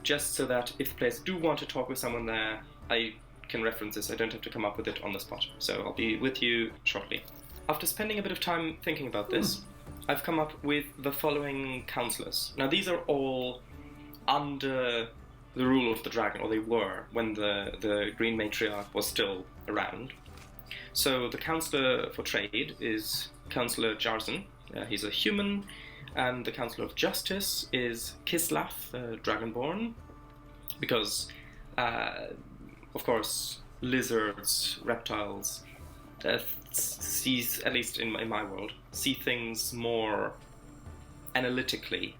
just so that if the players do want to talk with someone there, I can reference this. I don't have to come up with it on the spot. So I'll be with you shortly. After spending a bit of time thinking about this, I've come up with the following councillors. Now, these are all under the rule of the dragon, or they were when the Green Matriarch was still around. So the councillor for trade is Councillor Jarzen. He's a human. And the Councillor of Justice is Kislath, Dragonborn, because, of course, lizards, reptiles, sees, at least in my world, see things more analytically,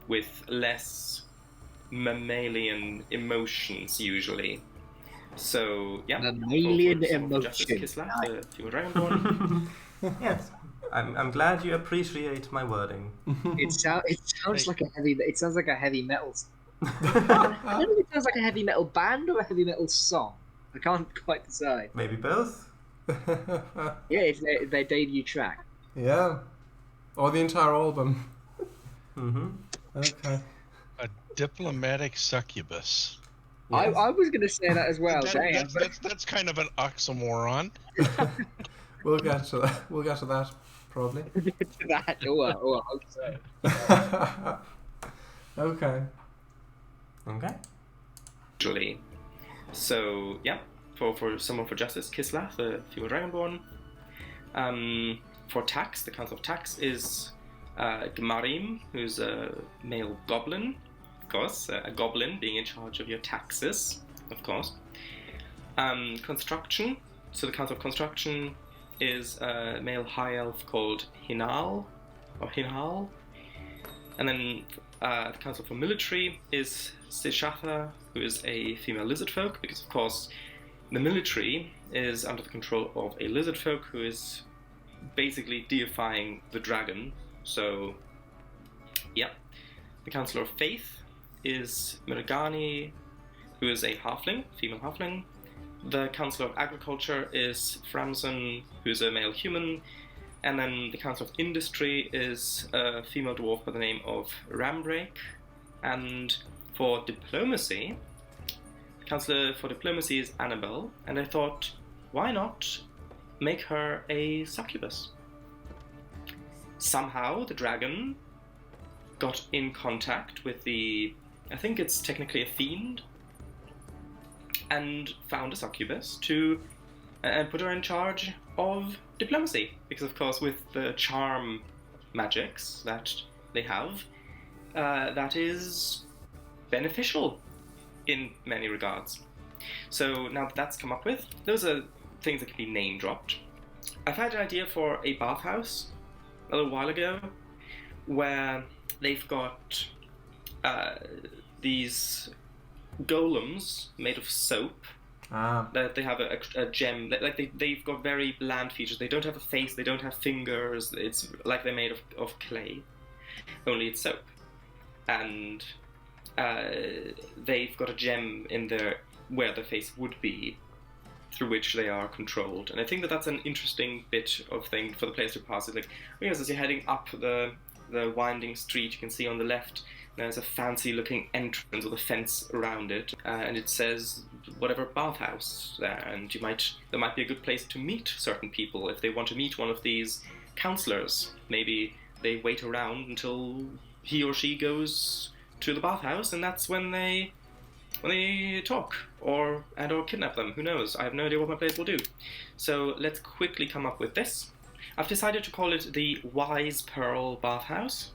with less mammalian emotions usually. So yeah, mammalian emotions. Kislath, the Dragonborn. Yes, I'm glad you appreciate my wording. It sounds like a heavy. It sounds like a heavy metal. I don't know if it sounds like a heavy metal band or a heavy metal song. I can't quite decide. Maybe both. Yeah, it's their debut track. Yeah, or the entire album. Mm-hmm. Okay. A diplomatic succubus. Yes. I was going to say that as well. That's kind of an oxymoron. We'll get to that. We'll get to that probably. To that. I hope so. Okay. Okay. Usually. So yeah, for someone for justice, Kislath, the female dragonborn. For tax, the Council of Tax is Gmarim, who's a male goblin, of course, a goblin being in charge of your taxes, of course. Construction, so the Council of Construction is a male high elf called Hinal, or Hinal. And then the Council for Military is Sishatha, who is a female lizard folk, because of course the military is under the control of a lizard folk who is basically deifying the dragon. So yeah. The Councillor of Faith is Miragani, who is a halfling, female halfling. The Councillor of Agriculture is Framson, who is a male human. And then the Council of Industry is a female dwarf by the name of Rambrake. And for Diplomacy, the Councillor for Diplomacy is Annabelle. And I thought, why not make her a succubus? Somehow the dragon got in contact with I think it's technically a fiend, and found a succubus and put her in charge of diplomacy, because of course with the charm magics that they have, that is beneficial in many regards. So now that that's come up with, those are things that can be name dropped. I've had an idea for a bathhouse a little while ago, where they've got these golems made of soap. That they have a gem, they've got very bland features. They don't have a face, they don't have fingers. It's like they're made of clay, only it's soap. And they've got a gem in there where the face would be, through which they are controlled. And I think that that's an interesting bit of thing for the players to pass. It's like, because as you're heading up the winding street, you can see on the left there's a fancy looking entrance with a fence around it, and it says whatever bathhouse there, and there might be a good place to meet certain people if they want to meet one of these counselors. Maybe they wait around until he or she goes to the bathhouse, and that's when they talk or kidnap them. Who knows? I have no idea what my players will do. So let's quickly come up with this. I've decided to call it the Wise Pearl Bathhouse.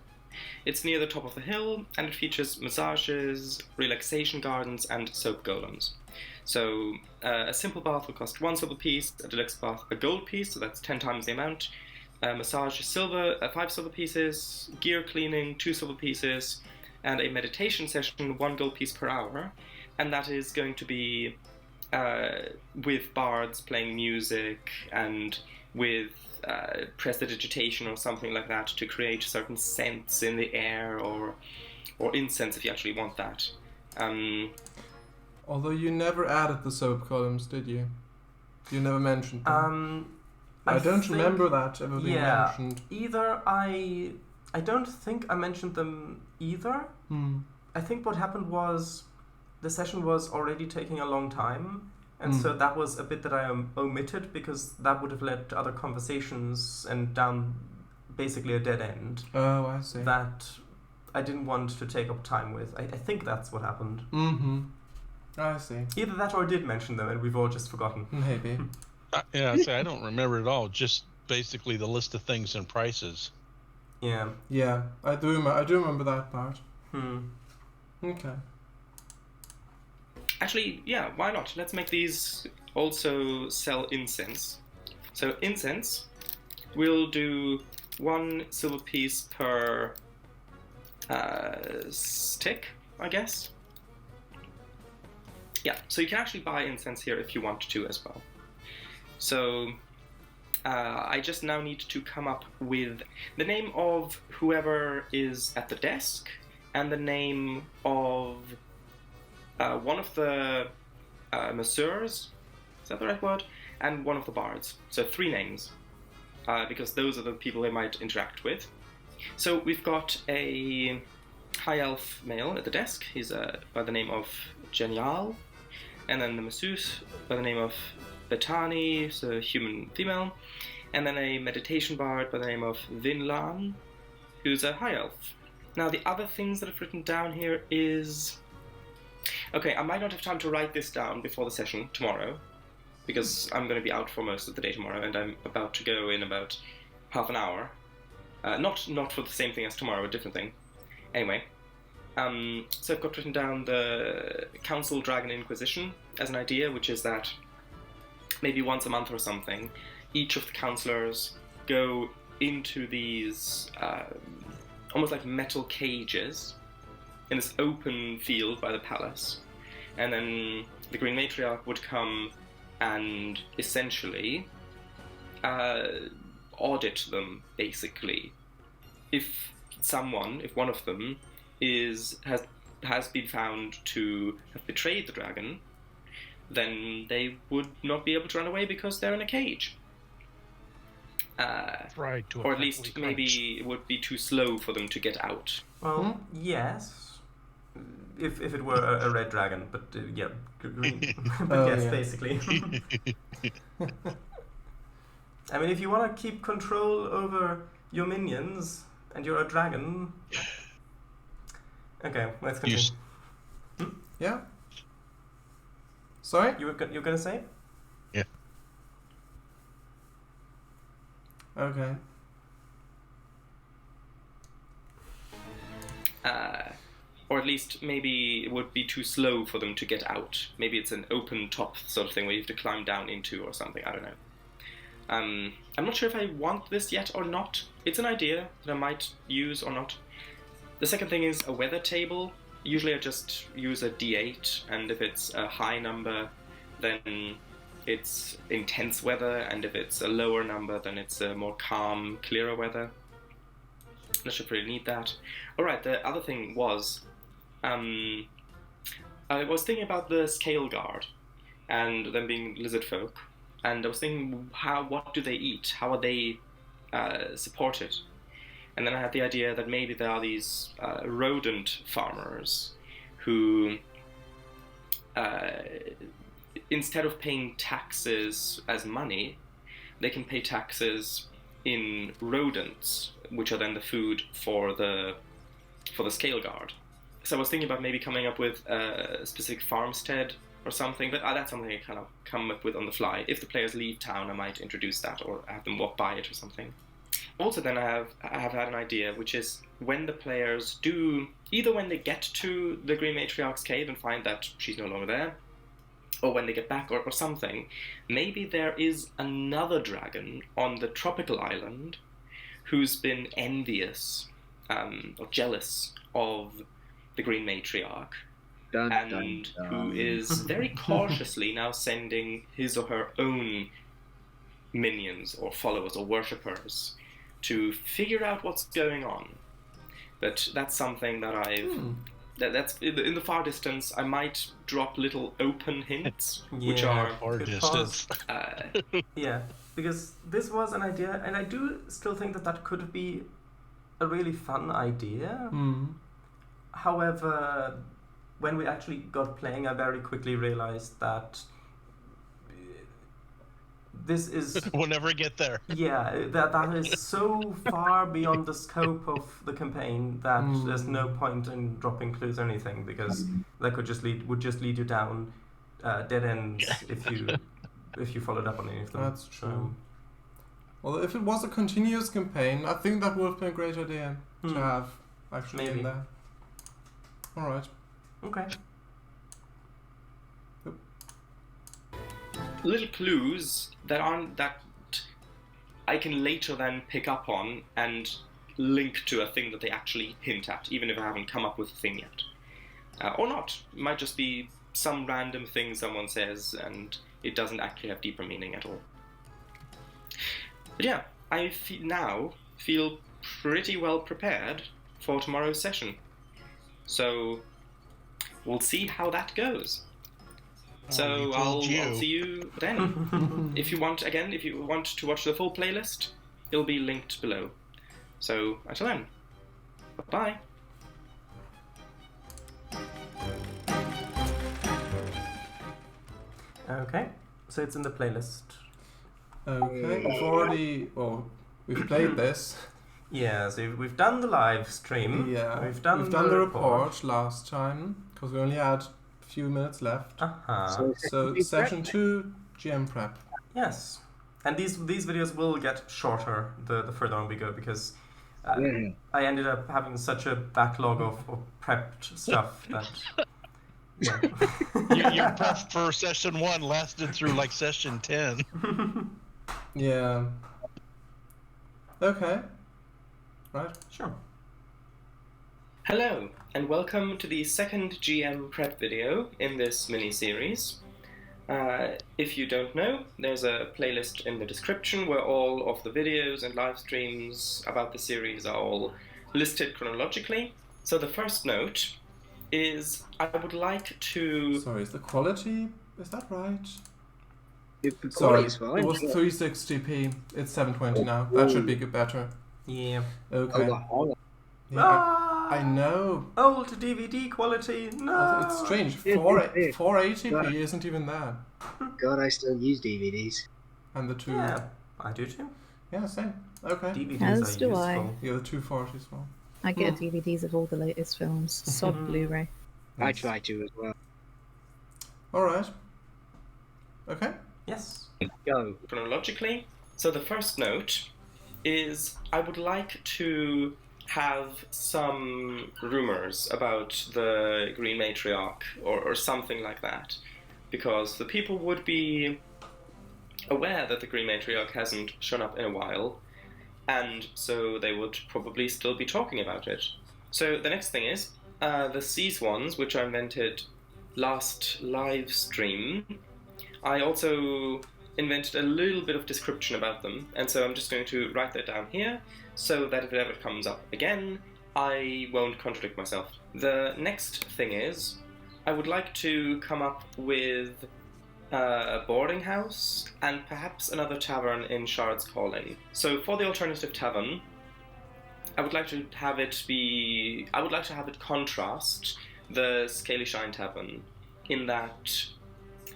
It's near the top of the hill, and it features massages, relaxation gardens, and soap golems. So a simple bath will cost 1 silver piece, a deluxe bath a gold piece, so that's 10 times the amount. massage is 5 silver pieces, gear cleaning 2 silver pieces, and a meditation session 1 gold piece per hour, and that is going to be with bards playing music and with prestidigitation or something like that to create certain scents in the air, or incense if you actually want that. Although you never added the soap columns, did you? You never mentioned them. I don't remember that ever being mentioned. Either I don't think I mentioned them either. I think what happened was the session was already taking a long time, and so that was a bit that I omitted because that would have led to other conversations and down basically a dead end. Oh, I see. That I didn't want to take up time with. I think that's what happened. I see. Either that or I did mention them and we've all just forgotten. Maybe. Yeah, I'd say I don't remember it all. Just basically the list of things and prices. Yeah. Yeah, I do remember that part. Okay. Actually, yeah, why not? Let's make these also sell incense. So incense, we'll do 1 silver piece per stick, I guess. Yeah, so you can actually buy incense here if you want to as well. So I just now need to come up with the name of whoever is at the desk and the name of one of the masseurs, is that the right word? And one of the bards. So 3 names, because those are the people they might interact with. So we've got a high elf male at the desk. He's by the name of Genial. And then the masseuse by the name of Betani, so a human female. And then a meditation bard by the name of Vinlan, who's a high elf. Now the other things that I've written down here is... Okay, I might not have time to write this down before the session tomorrow, because I'm going to be out for most of the day tomorrow, and I'm about to go in about half an hour. Not for the same thing as tomorrow, a different thing. Anyway, so I've got written down the Council Dragon Inquisition as an idea, which is that maybe once a month or something, each of the councillors go into these almost like metal cages in this open field by the palace, and then the Green Matriarch would come and essentially audit them, basically. If one of them has been found to have betrayed the dragon, then they would not be able to run away because they're in a cage. Right, or at least maybe it would be too slow for them to get out. Well, yes. If it were a red dragon, but yeah, green. But yes, yeah. Basically. I mean, if you want to keep control over your minions and you're a dragon... Okay, let's continue. Yeah? Sorry? You're going to say? Yeah. Okay. Or at least maybe it would be too slow for them to get out. Maybe it's an open top sort of thing where you have to climb down into or something, I don't know. I'm not sure if I want this yet or not. It's an idea that I might use or not. The second thing is a weather table. Usually I just use a D8, and if it's a high number, then it's intense weather, and if it's a lower number, then it's a more calm, clearer weather. I should probably need that. Alright, the other thing was, I was thinking about the Scale Guard, and them being lizard folk, and I was thinking, what do they eat? How are they supported? And then I had the idea that maybe there are these rodent farmers who, instead of paying taxes as money, they can pay taxes in rodents, which are then the food for the Scale Guard. So I was thinking about maybe coming up with a specific farmstead or something, but that's something I kind of come up with on the fly. If the players leave town, I might introduce that or have them walk by it or something. Also, then I have had an idea, which is when the players do, either when they get to the Green Matriarch's cave and find that she's no longer there, or when they get back or something, maybe there is another dragon on the tropical island who's been envious or jealous of the Green Matriarch, Dun, and dun, who dun. is very cautiously now sending his or her own minions or followers or worshippers to figure out what's going on. But that's something that that's in the far distance. I might drop little open hints, which are Or Good distance. Yeah, because this was an idea, and I do still think that could be a really fun idea. However, when we actually got playing, I very quickly realized that this is We'll never get there. that is so far beyond the scope of the campaign that there's no point in dropping clues or anything, because that would just lead you down dead ends if you followed up on any of them. That's true. Well, if it was a continuous campaign, I think that would have been a great idea to have actually Maybe. in there. All right. Okay. little clues that I can later then pick up on and link to a thing that they actually hint at, even if I haven't come up with a thing yet. Or not. It might just be some random thing someone says and it doesn't actually have deeper meaning at all. But yeah, I now feel pretty well prepared for tomorrow's session. So we'll see how that goes. So I'll see you then. If you want to watch the full playlist, it'll be linked below. So until then, bye. Okay, so it's in the playlist. Okay, we've played this. Yeah, so we've done the live stream. Yeah, we've done the report last time because we only had a few minutes left. So session 2, GM prep. Yes, and these videos will get shorter the further on we go, because I ended up having such a backlog of prepped stuff that. Yeah. Your prep for session 1 lasted through like session 10. Yeah. Okay. Right. Sure. Hello, and welcome to the second GM prep video in this mini-series. If you don't know, there's a playlist in the description where all of the videos and live streams about the series are all listed chronologically. So the first note is I would like to... Sorry, is the quality... is that right? The Sorry, quality's fine. it was 360p. It's 720 now. That should be better. Yeah. Okay. Oh, Yeah, I know. Old DVD quality. No. It's strange. 480p isn't even that. God, I still use DVDs. And the two. Yeah, I do too. Yeah, same. Okay. DVDs As are do useful. I. Yeah, the 240 as well. I get DVDs of all the latest films. Sod Blu-ray. I try to as well. Alright. Okay. Yes. Go. chronologically. So the first note is I would like to have some rumors about the Green Matriarch or something like that, because the people would be aware that the Green Matriarch hasn't shown up in a while, and so they would probably still be talking about it. So the next thing is the Seas ones, which I invented last live stream. I also invented a little bit of description about them, and so I'm just going to write that down here so that if it ever comes up again, I won't contradict myself. The next thing is I would like to come up with a boarding house and perhaps another tavern in Shard's Calling. So for the alternative tavern, I would like to have it contrast the Scaly Shine Tavern, in that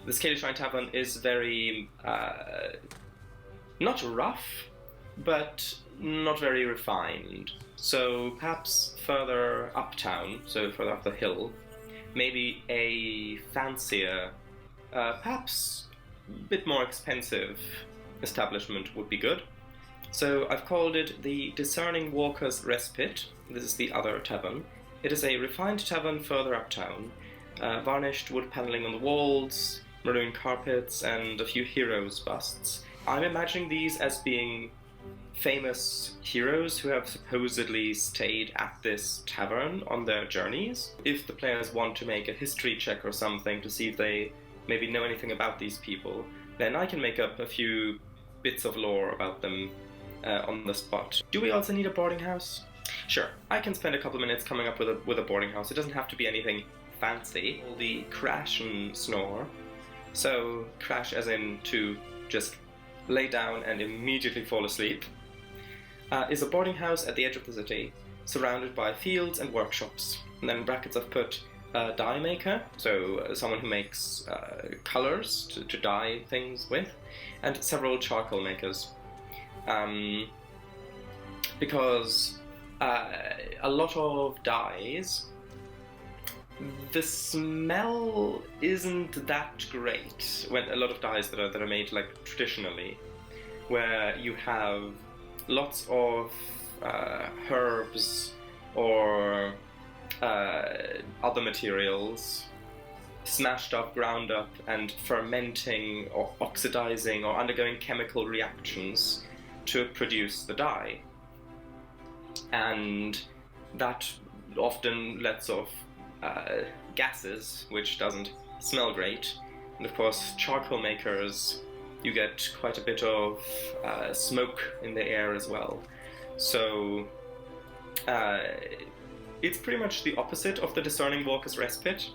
the Scaly Shine Tavern is very, not rough, but not very refined. So perhaps further uptown, so further up the hill, maybe a fancier, perhaps a bit more expensive establishment would be good. So I've called it the Discerning Walker's Respite. This is the other tavern. It is a refined tavern further uptown, varnished wood paneling on the walls, maroon carpets, and a few heroes' busts. I'm imagining these as being famous heroes who have supposedly stayed at this tavern on their journeys. If the players want to make a history check or something to see if they maybe know anything about these people, then I can make up a few bits of lore about them on the spot. Do we also need a boarding house? Sure, I can spend a couple of minutes coming up with a boarding house. It doesn't have to be anything fancy. The crash and snore. So crash as in to just lay down and immediately fall asleep. Is a boarding house at the edge of the city, surrounded by fields and workshops. And then in brackets I've put a dye maker, so someone who makes colors to dye things with, and several charcoal makers. Because a lot of dyes, the smell isn't that great when a lot of dyes that are made like traditionally, where you have lots of herbs or other materials smashed up, ground up, and fermenting or oxidizing or undergoing chemical reactions to produce the dye. And that often lets off gases, which doesn't smell great. And of course, charcoal makers, you get quite a bit of smoke in the air as well. So it's pretty much the opposite of the Discerning Walker's Respite,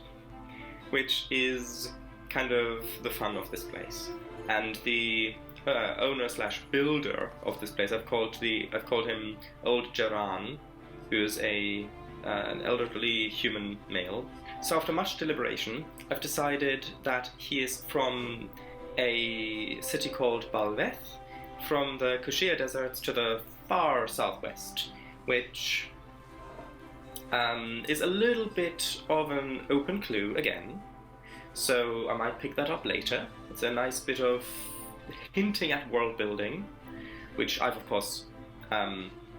which is kind of the fun of this place. And the owner/builder of this place, I've called him Old Jaran, who is an elderly human male. So after much deliberation, I've decided that he is from a city called Balveth, from the Kushia deserts to the far southwest, which is a little bit of an open clue again. So I might pick that up later. It's a nice bit of hinting at world building, which I've of course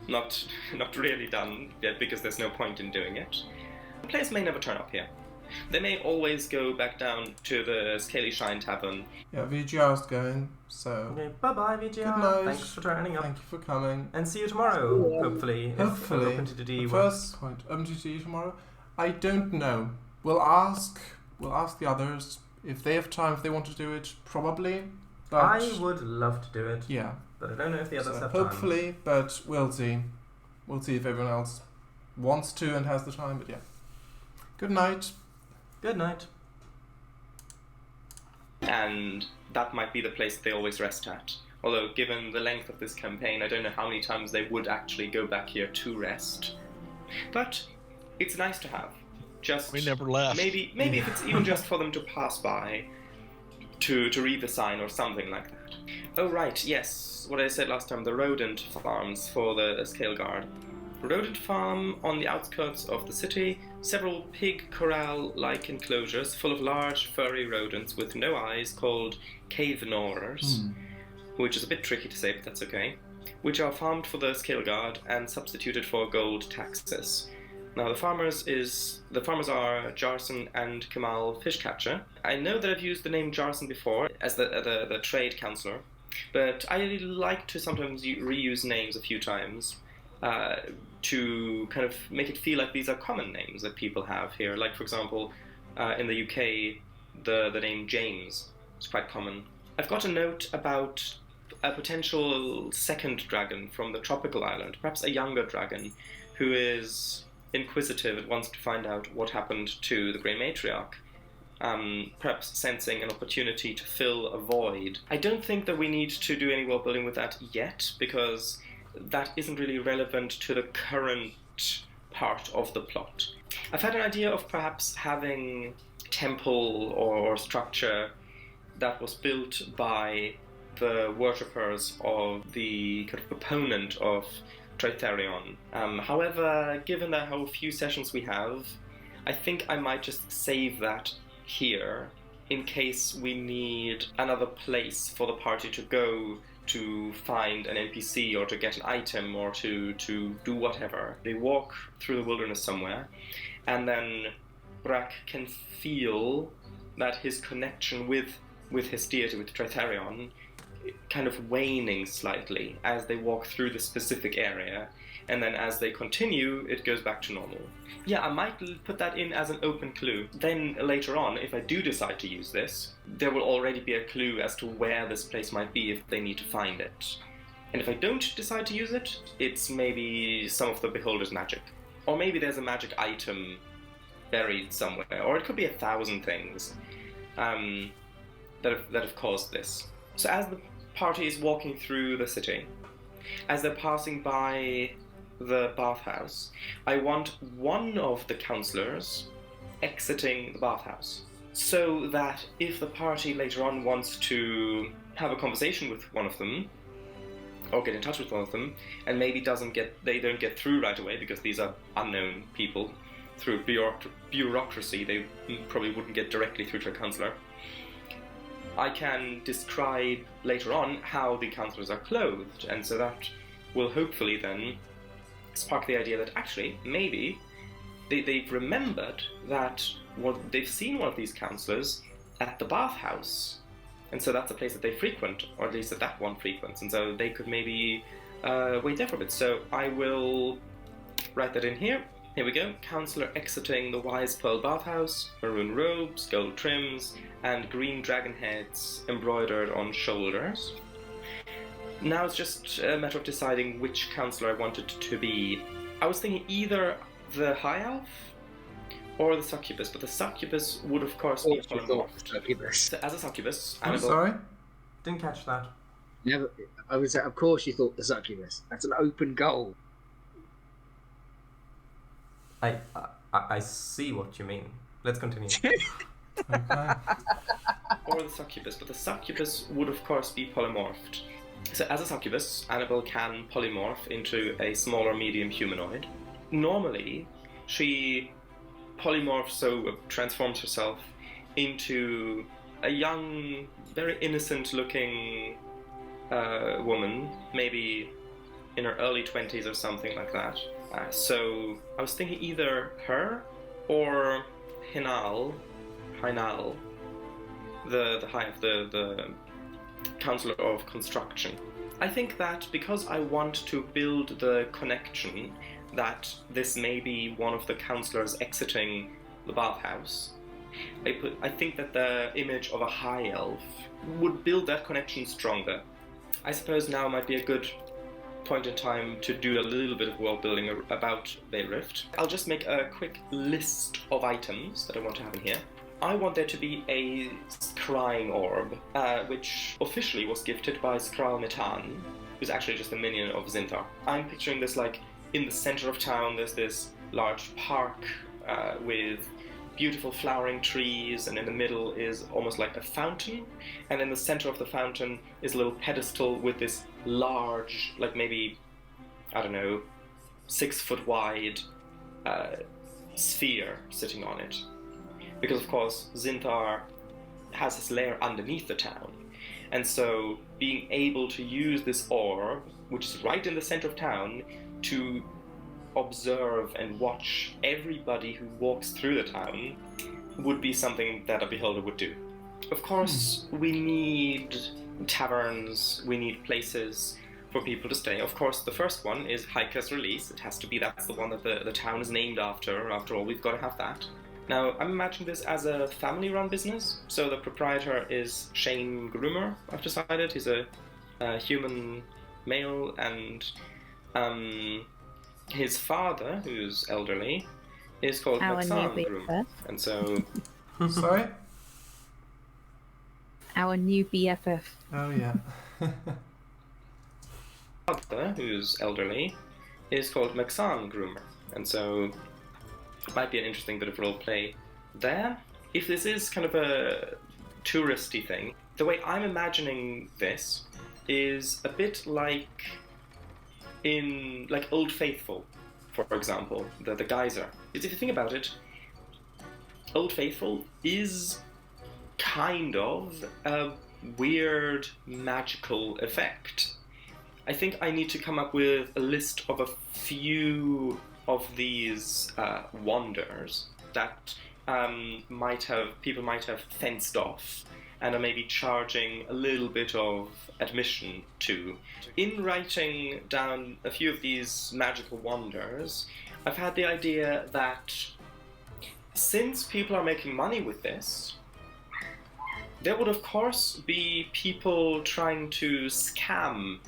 not really done yet because there's no point in doing it. The players may never turn up here. They may always go back down to the Scaly Shine Tavern. Yeah, VGR's going, so... Okay, bye-bye, VGR. Good night. Thanks for turning up. Thank you for coming. And see you tomorrow, hopefully. Hopefully. If Open to DD The works. first point, Open to DD tomorrow? I don't know. We'll ask the others if they have time, if they want to do it, probably. But I would love to do it, yeah. but I don't know if the others So have hopefully, but we'll see. We'll see if everyone else wants to and has the time, but yeah. Good night. time. Good night. And that might be the place they always rest at. Although, given the length of this campaign, I don't know how many times they would actually go back here to rest. But it's nice to have. Just We never left. maybe if it's even just for them to pass by, to read the sign or something like that. Oh right, yes, what I said last time, the rodent farms for the Scale Guard. Rodent farm on the outskirts of the city, several pig corral-like enclosures full of large furry rodents with no eyes called cave gnawers, which is a bit tricky to say, but that's okay, which are farmed for the Scale Guard and substituted for gold taxes. Now the farmers are Jarson and Kamal Fishcatcher. I know that I've used the name Jarson before as the trade counselor, but I like to sometimes reuse names a few times to kind of make it feel like these are common names that people have here. Like, for example, in the UK, the name James is quite common. I've got a note about a potential second dragon from the tropical island, perhaps a younger dragon, who is inquisitive and wants to find out what happened to the Grey Matriarch, perhaps sensing an opportunity to fill a void. I don't think that we need to do any world building with that yet, because that isn't really relevant to the current part of the plot. I've had an idea of perhaps having temple or structure that was built by the worshippers of the kind of proponent of Tritherion. However, given the how few sessions we have, I think I might just save that here in case we need another place for the party to go to find an NPC or to get an item or to do whatever. They walk through the wilderness somewhere, and then Brak can feel that his connection with his deity, with Tritherion, kind of waning slightly as they walk through the specific area, and then as they continue, it goes back to normal. Yeah, I might put that in as an open clue. Then later on, if I do decide to use this, there will already be a clue as to where this place might be if they need to find it. And if I don't decide to use it, it's maybe some of the Beholder's magic. Or maybe there's a magic item buried somewhere, or it could be 1,000 things that have caused this. So as the party is walking through the city, as they're passing by the bathhouse, I want one of the counselors exiting the bathhouse, so that if the party later on wants to have a conversation with one of them, or get in touch with one of them, and maybe they don't get through right away because these are unknown people, through bureaucracy, they probably wouldn't get directly through to a counselor. I can describe later on how the counselors are clothed, and so that will hopefully then spark the idea that actually, maybe, they've remembered that they've seen one of these counselors at the bathhouse, and so that's a place that they frequent, or at least that one frequents, and so they could maybe wait there for a bit. So I will write that in here. Here we go. Counselor exiting the Wise Pearl Bathhouse, maroon robes, gold trims, and green dragon heads embroidered on shoulders. Now it's just a matter of deciding which counselor I wanted to be. I was thinking either the High Elf or the Succubus, but the Succubus would of course be polymorphed. So as a Succubus, I'm Annabelle... sorry? Didn't catch that. Never. I was. Of course, you thought the Succubus. That's an open goal. I see what you mean. Let's continue. Okay. Or the Succubus, but the Succubus would of course be polymorphed. So as a Succubus, Annabelle can polymorph into a small or medium humanoid. Normally, she polymorphs, so transforms herself into a young, very innocent-looking woman, maybe in her early 20s or something like that. So I was thinking either her or Hinal, the Counselor of Construction. I think that because I want to build the connection that this may be one of the counselors exiting the bathhouse, I think that the image of a high elf would build that connection stronger. I suppose now might be a good point in time to do a little bit of world building about Veil Rift. I'll just make a quick list of items that I want to have in here. I want there to be a scrying orb, which officially was gifted by Skral Metan, who's actually just a minion of Zinthar. I'm picturing this like in the center of town. There's this large park with beautiful flowering trees, and in the middle is almost like a fountain, and in the center of the fountain is a little pedestal with this large, like maybe, I don't know, 6 foot wide sphere sitting on it. Because of course Zinthar has this lair underneath the town, and so being able to use this orb, which is right in the center of town, to observe and watch everybody who walks through the town would be something that a beholder would do. Of course, we need taverns, we need places for people to stay. Of course, the first one is Hiker's Release. It has to be, that's the one that the town is named after. After all, we've got to have that. Now, I'm imagining this as a family-run business. So the proprietor is Shane Groomer, I've decided. He's a human male, and his father, who's elderly, is called Maxan Groomer. And so... Sorry? Our new BFF. Oh, yeah. Father, who's elderly, is called Maxan Groomer. And so it might be an interesting bit of roleplay there. If this is kind of a touristy thing, the way I'm imagining this is a bit like in Old Faithful, for example, the geyser. If you think about it, Old Faithful is kind of a weird magical effect. I think I need to come up with a list of a few of these wonders that people might have fenced off and are maybe charging a little bit of admission to. In writing down a few of these magical wonders, I've had the idea that since people are making money with this, there would of course be people trying to scam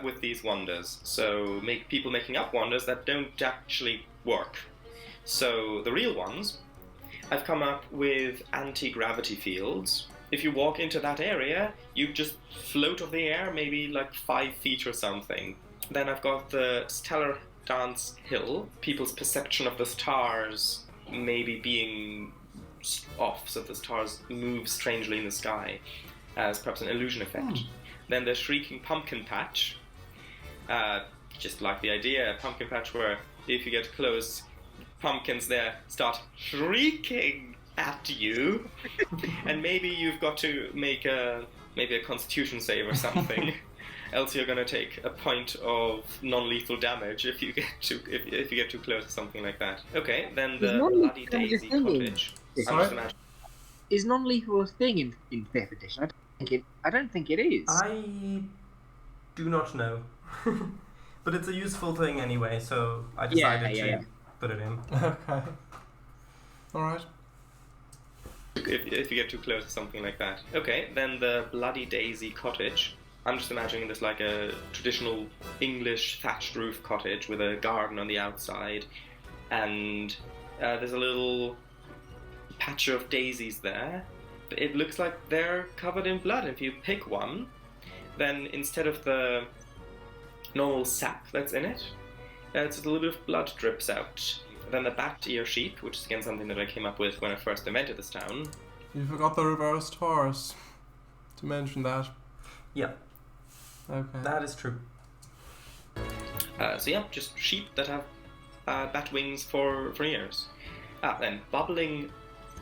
with these wonders. So people making up wonders that don't actually work. So the real ones, I've come up with anti-gravity fields. If you walk into that area, you just float off the air, maybe like 5 feet or something. Then I've got the stellar dance hill, people's perception of the stars maybe being off, so the stars move strangely in the sky as perhaps an illusion effect. Then the shrieking pumpkin patch, just like the idea, a pumpkin patch where if you get close, pumpkins there start shrieking at you, and maybe you've got to make a constitution save or something, else you're going to take a point of non-lethal damage if you get too close to something like that. Okay, then the Bloody Daisy Cottage. Is non-lethal a thing in 5th edition? I don't think it is. I do not know. But it's a useful thing anyway, so I decided to put it in. Okay. Alright. If you get too close to something like that. Okay, then the Bloody Daisy Cottage. I'm just imagining this like a traditional English thatched roof cottage with a garden on the outside, and there's a little patch of daisies there. It looks like they're covered in blood. If you pick one, then instead of the normal sap that's in it, it's a little bit of blood drips out. Then the bat ear sheep, which is again something that I came up with when I first invented this town. You forgot the reversed horse to mention that. Yeah. Okay. That is true. So yeah, just sheep that have bat wings for ears. Then bubbling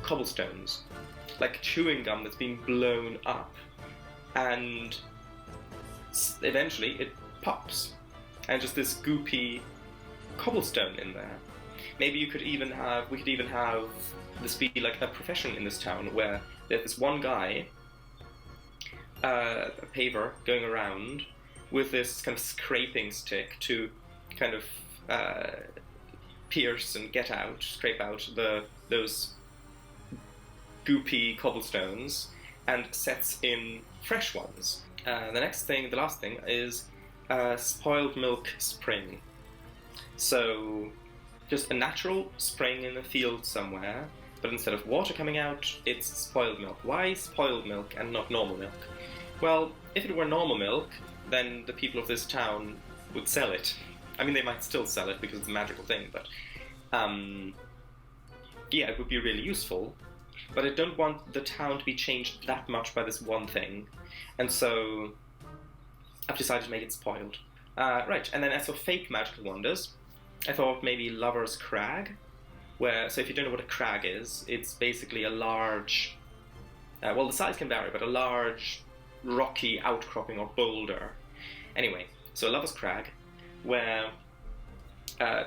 cobblestones, like chewing gum that's been blown up, and eventually it pops, and just this goopy cobblestone in there. Maybe we could even have this be like a profession in this town where there's this one guy, a paver, going around with this kind of scraping stick to kind of pierce and scrape out those goopy cobblestones, and sets in fresh ones. The last thing is spoiled milk spring. So just a natural spring in a field somewhere, but instead of water coming out, it's spoiled milk. Why spoiled milk and not normal milk? Well, if it were normal milk, then the people of this town would sell it. I mean, they might still sell it because it's a magical thing, but yeah, it would be really useful. But I don't want the town to be changed that much by this one thing, and so I've decided to make it spoiled. Right, and then as for fake magical wonders, I thought maybe Lover's Crag, so if you don't know what a crag is, it's basically a large, well, the size can vary, but a large rocky outcropping or boulder. Anyway, so Lover's Crag, where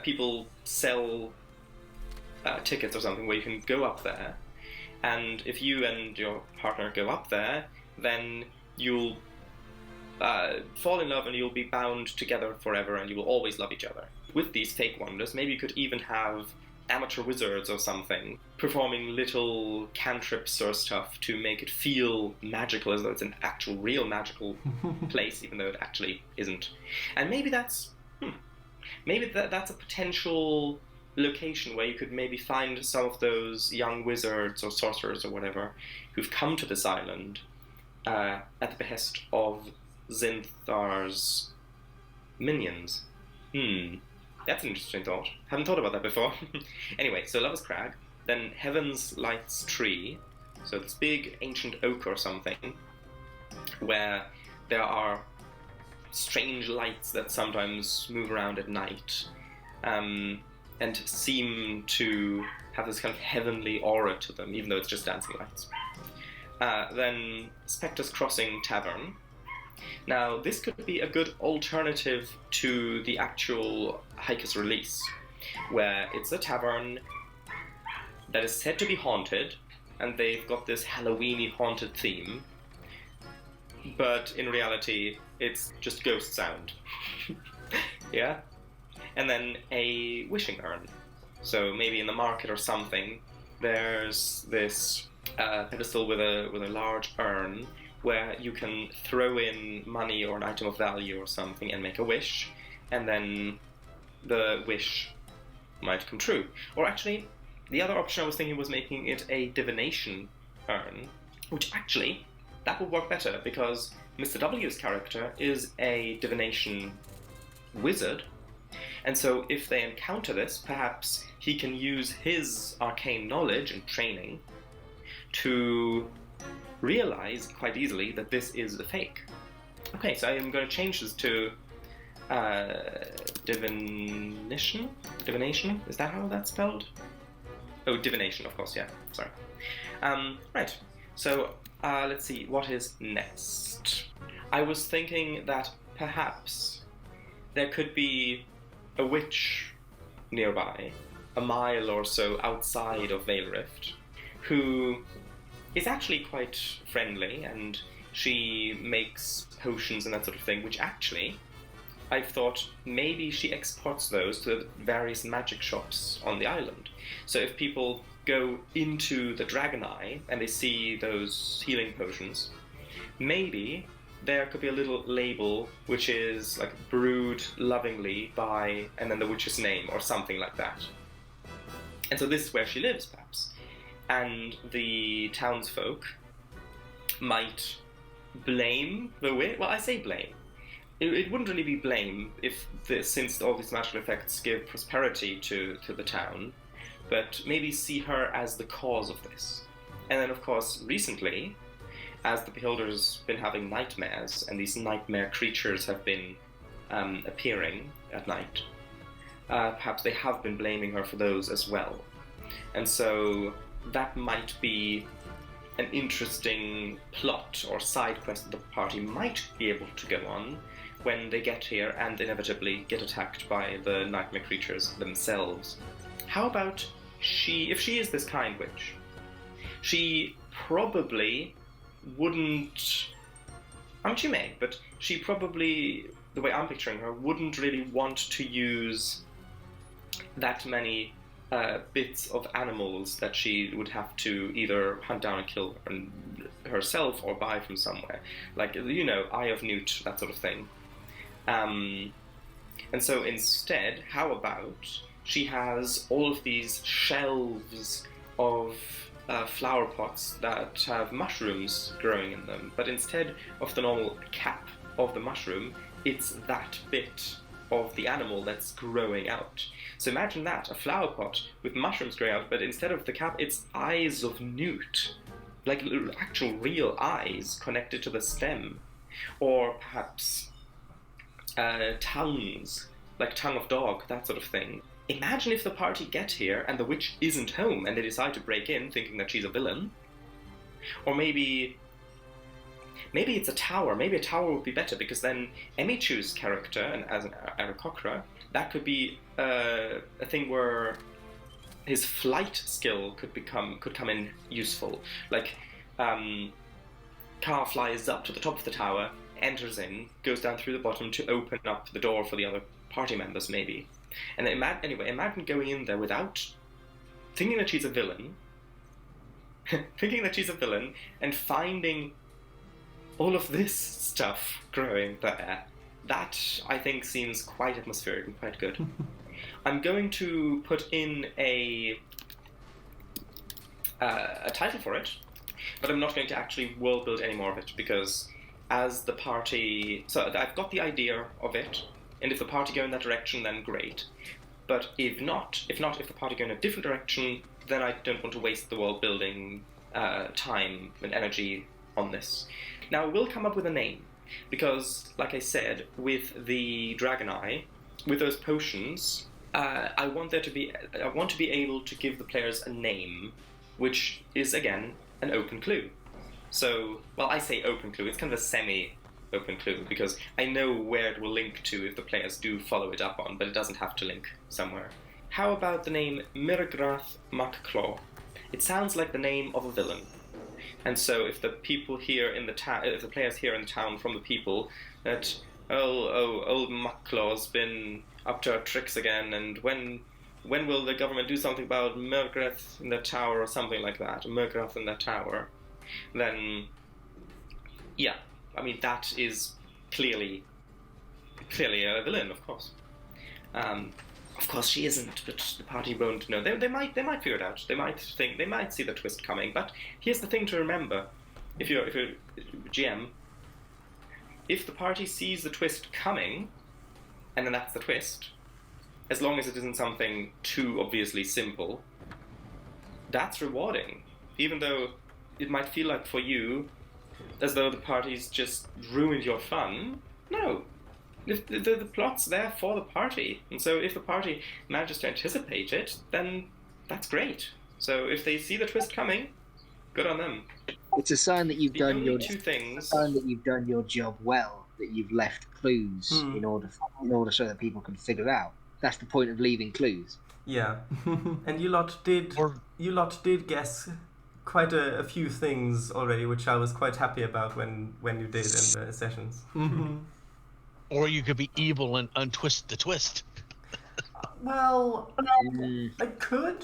people sell tickets or something where you can go up there, and if you and your partner go up there, then you'll fall in love and you'll be bound together forever and you will always love each other. With these fake wonders, maybe you could even have amateur wizards or something performing little cantrips or stuff to make it feel magical, as though it's an actual real magical place, even though it actually isn't. And maybe that's a potential location where you could maybe find some of those young wizards or sorcerers or whatever who've come to this island at the behest of Zinthar's minions. That's an interesting thought. Haven't thought about that before. Anyway, so Lover's Crag, then Heaven's Lights Tree, so this big ancient oak or something, where there are strange lights that sometimes move around at night, and seem to have this kind of heavenly aura to them, even though it's just dancing lights. Then Spectre's Crossing Tavern. Now, this could be a good alternative to the actual Hikus release, where it's a tavern that is said to be haunted, and they've got this Halloweeny haunted theme, but in reality, it's just ghost sound. Yeah? And then a wishing urn. So maybe in the market or something, there's this pedestal with a large urn where you can throw in money or an item of value or something and make a wish, and then the wish might come true. Or actually, the other option I was thinking was making it a divination urn, which actually, that would work better because Mr. W's character is a divination wizard, and so if they encounter this, perhaps he can use his arcane knowledge and training to realize quite easily that this is a fake. Okay, so I am going to change this to divination? Divination? Is that how that's spelled? Oh, divination, of course, yeah, sorry. Right, so let's see, what is next? I was thinking that perhaps there could be a witch nearby, a mile or so outside of Vale Rift, who is actually quite friendly, and she makes potions and that sort of thing, which actually, I've thought maybe she exports those to the various magic shops on the island. So if people go into the Dragon Eye and they see those healing potions, maybe there could be a little label which is like brewed lovingly by, and then the witch's name or something like that. And so this is where she lives, perhaps. And the townsfolk might blame the witch. Well, I say blame. It wouldn't really be blame since all these magical effects give prosperity to the town, but maybe see her as the cause of this. And then, of course, recently, as the Beholder's been having nightmares, and these nightmare creatures have been appearing at night, perhaps they have been blaming her for those as well. And so that might be an interesting plot or side quest that the party might be able to go on when they get here and inevitably get attacked by the nightmare creatures themselves. How about if she is this kind witch, she probably wouldn't, I mean she may, but she probably, the way I'm picturing her, wouldn't really want to use that many bits of animals that she would have to either hunt down and kill herself or buy from somewhere. Like, you know, Eye of Newt, that sort of thing. And so instead, how about she has all of these shelves of flower pots that have mushrooms growing in them, but instead of the normal cap of the mushroom, it's that bit of the animal that's growing out. So imagine that, a flower pot with mushrooms growing out, but instead of the cap, it's eyes of newt, like actual real eyes connected to the stem. Or perhaps tongues, like tongue of dog, that sort of thing. Imagine if the party get here and the witch isn't home and they decide to break in thinking that she's a villain. Or maybe it's a tower. Maybe a tower would be better, because then Emichu's character, and as an Aarakocra, that could be a thing where his flight skill could come in useful. Like, Car flies up to the top of the tower, enters in, goes down through the bottom to open up the door for the other party members, maybe. And imagine going in there without thinking that she's a villain, and finding all of this stuff growing there. That, I think, seems quite atmospheric and quite good. I'm going to put in a title for it, but I'm not going to actually world build any more of it, because as the party... So I've got the idea of it, and if the party go in that direction, then great. But if the party go in a different direction, then I don't want to waste the world building time and energy on this. Now, we'll come up with a name, because, like I said, with the Dragon Eye, with those potions, I want to be able to give the players a name, which is, again, an open clue. So, well, I say open clue, it's kind of a semi-open clue, because I know where it will link to if the players do follow it up on, but it doesn't have to link somewhere. How about the name Mirgrath Macclaw? it sounds like the name of a villain. And so if the people here in the town, if the players here in the town from the people, that, old Mucklaw's been up to her tricks again, and when will the government do something about Murgrath in the tower or something like that, Murgrath in the tower, then, yeah, I mean, that is clearly a villain, of course. Of course she isn't, but the party won't know. They might figure it out. They might see the twist coming. But here's the thing to remember: if you're GM, if the party sees the twist coming, and then that's the twist, as long as it isn't something too obviously simple, that's rewarding. Even though it might feel like for you, as though the party's just ruined your fun. No. The plot's there for the party, and so if the party manages to anticipate it, then that's great. So if they see the twist coming, good on them. It's a sign that you've done your two things. sign that you've done your job well. That you've left clues in order so that people can figure out. That's the point of leaving clues. Yeah, and you lot did guess quite a few things already, which I was quite happy about when you did in the sessions. Mm-hmm. Or you could be evil and untwist the twist. Well, I could,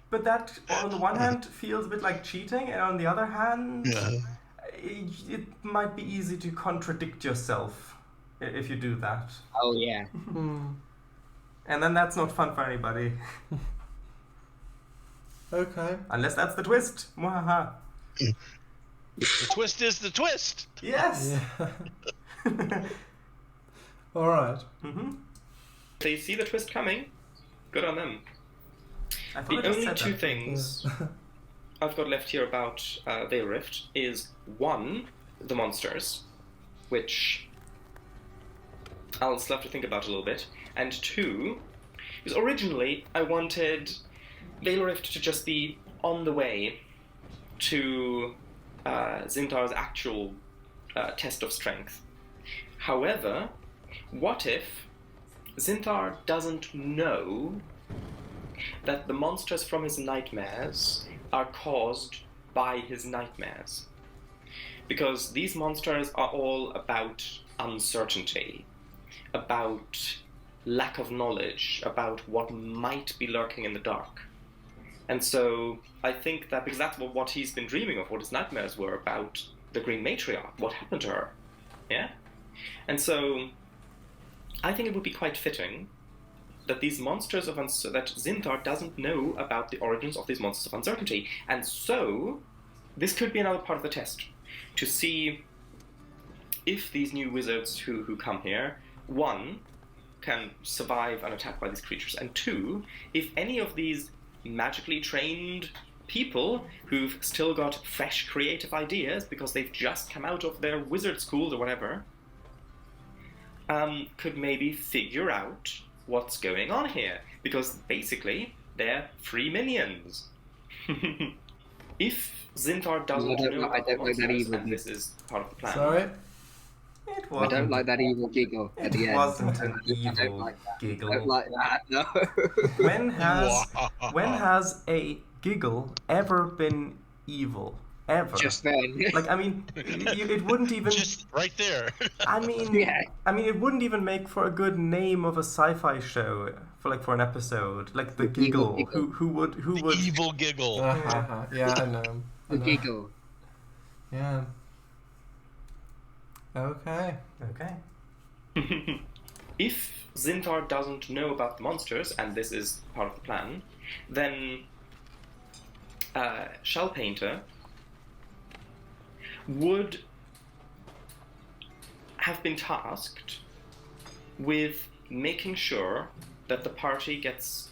but that on the one hand feels a bit like cheating, and on the other hand, it might be easy to contradict yourself if you do that. Oh yeah. And then that's not fun for anybody. Okay. Unless that's the twist. Mwahaha. The twist is the twist. Yes. Yeah. All right. Mm-hmm. If they see the twist coming, good on them. I thought The I just only said two that. things I've got left here about Veil Rift is, one, the monsters, which I'll still have to think about a little bit, and two, because originally I wanted Veil Rift to just be on the way to Zintar's actual test of strength. However, what if Zintar doesn't know that the monsters from his nightmares are caused by his nightmares? Because these monsters are all about uncertainty, about lack of knowledge, about what might be lurking in the dark. And so I think that because that's what he's been dreaming of, what his nightmares were about the Green Matriarch, what happened to her. Yeah? And so I think it would be quite fitting that these monsters of that Zintar doesn't know about the origins of these monsters of uncertainty. And so this could be another part of the test, to see if these new wizards who come here, one, can survive an attack by these creatures, and two, if any of these magically trained people who've still got fresh creative ideas because they've just come out of their wizard schools or whatever, could maybe figure out what's going on here, because basically they're free minions. If Zintar doesn't know about the monsters, and this is part of the plan. Sorry. It I wasn't. don't like that evil giggle at the It end. wasn't an I don't evil like that. I giggle. don't like that. No. When has a giggle ever been evil? Ever? Just then. Like, I mean, it wouldn't even. Just right there. I mean, Yeah. I mean, it wouldn't even make for a good name of a sci-fi show for an episode. Like the The evil giggle. giggle. Who would? Evil giggle. Yeah, I know. The giggle. Yeah. Okay. Okay. If Zintar doesn't know about the monsters, and this is part of the plan, then Shell Painter would have been tasked with making sure that the party gets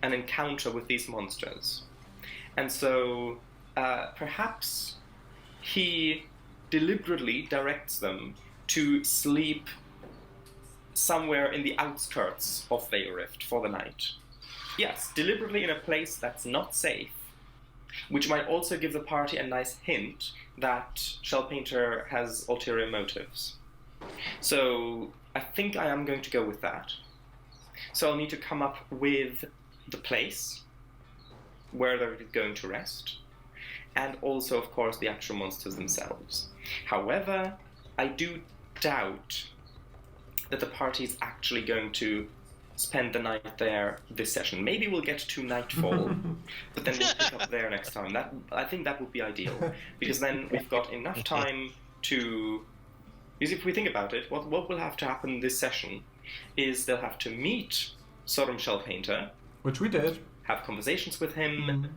an encounter with these monsters. And so perhaps he deliberately directs them to sleep somewhere in the outskirts of Veil Rift for the night. Yes, deliberately in a place that's not safe, which might also give the party a nice hint that Shell Painter has ulterior motives. So I think I am going to go with that. So I'll need to come up with the place, where they're going to rest, and also, of course, the actual monsters themselves. However, I do doubt that the party is actually going to spend the night there this session. Maybe we'll get to nightfall, but then we'll pick up there next time. I think that would be ideal, because then we've got enough time to... Because if we think about it, what will have to happen this session is they'll have to meet Sorum Shellpainter. Which we did. Have conversations with him.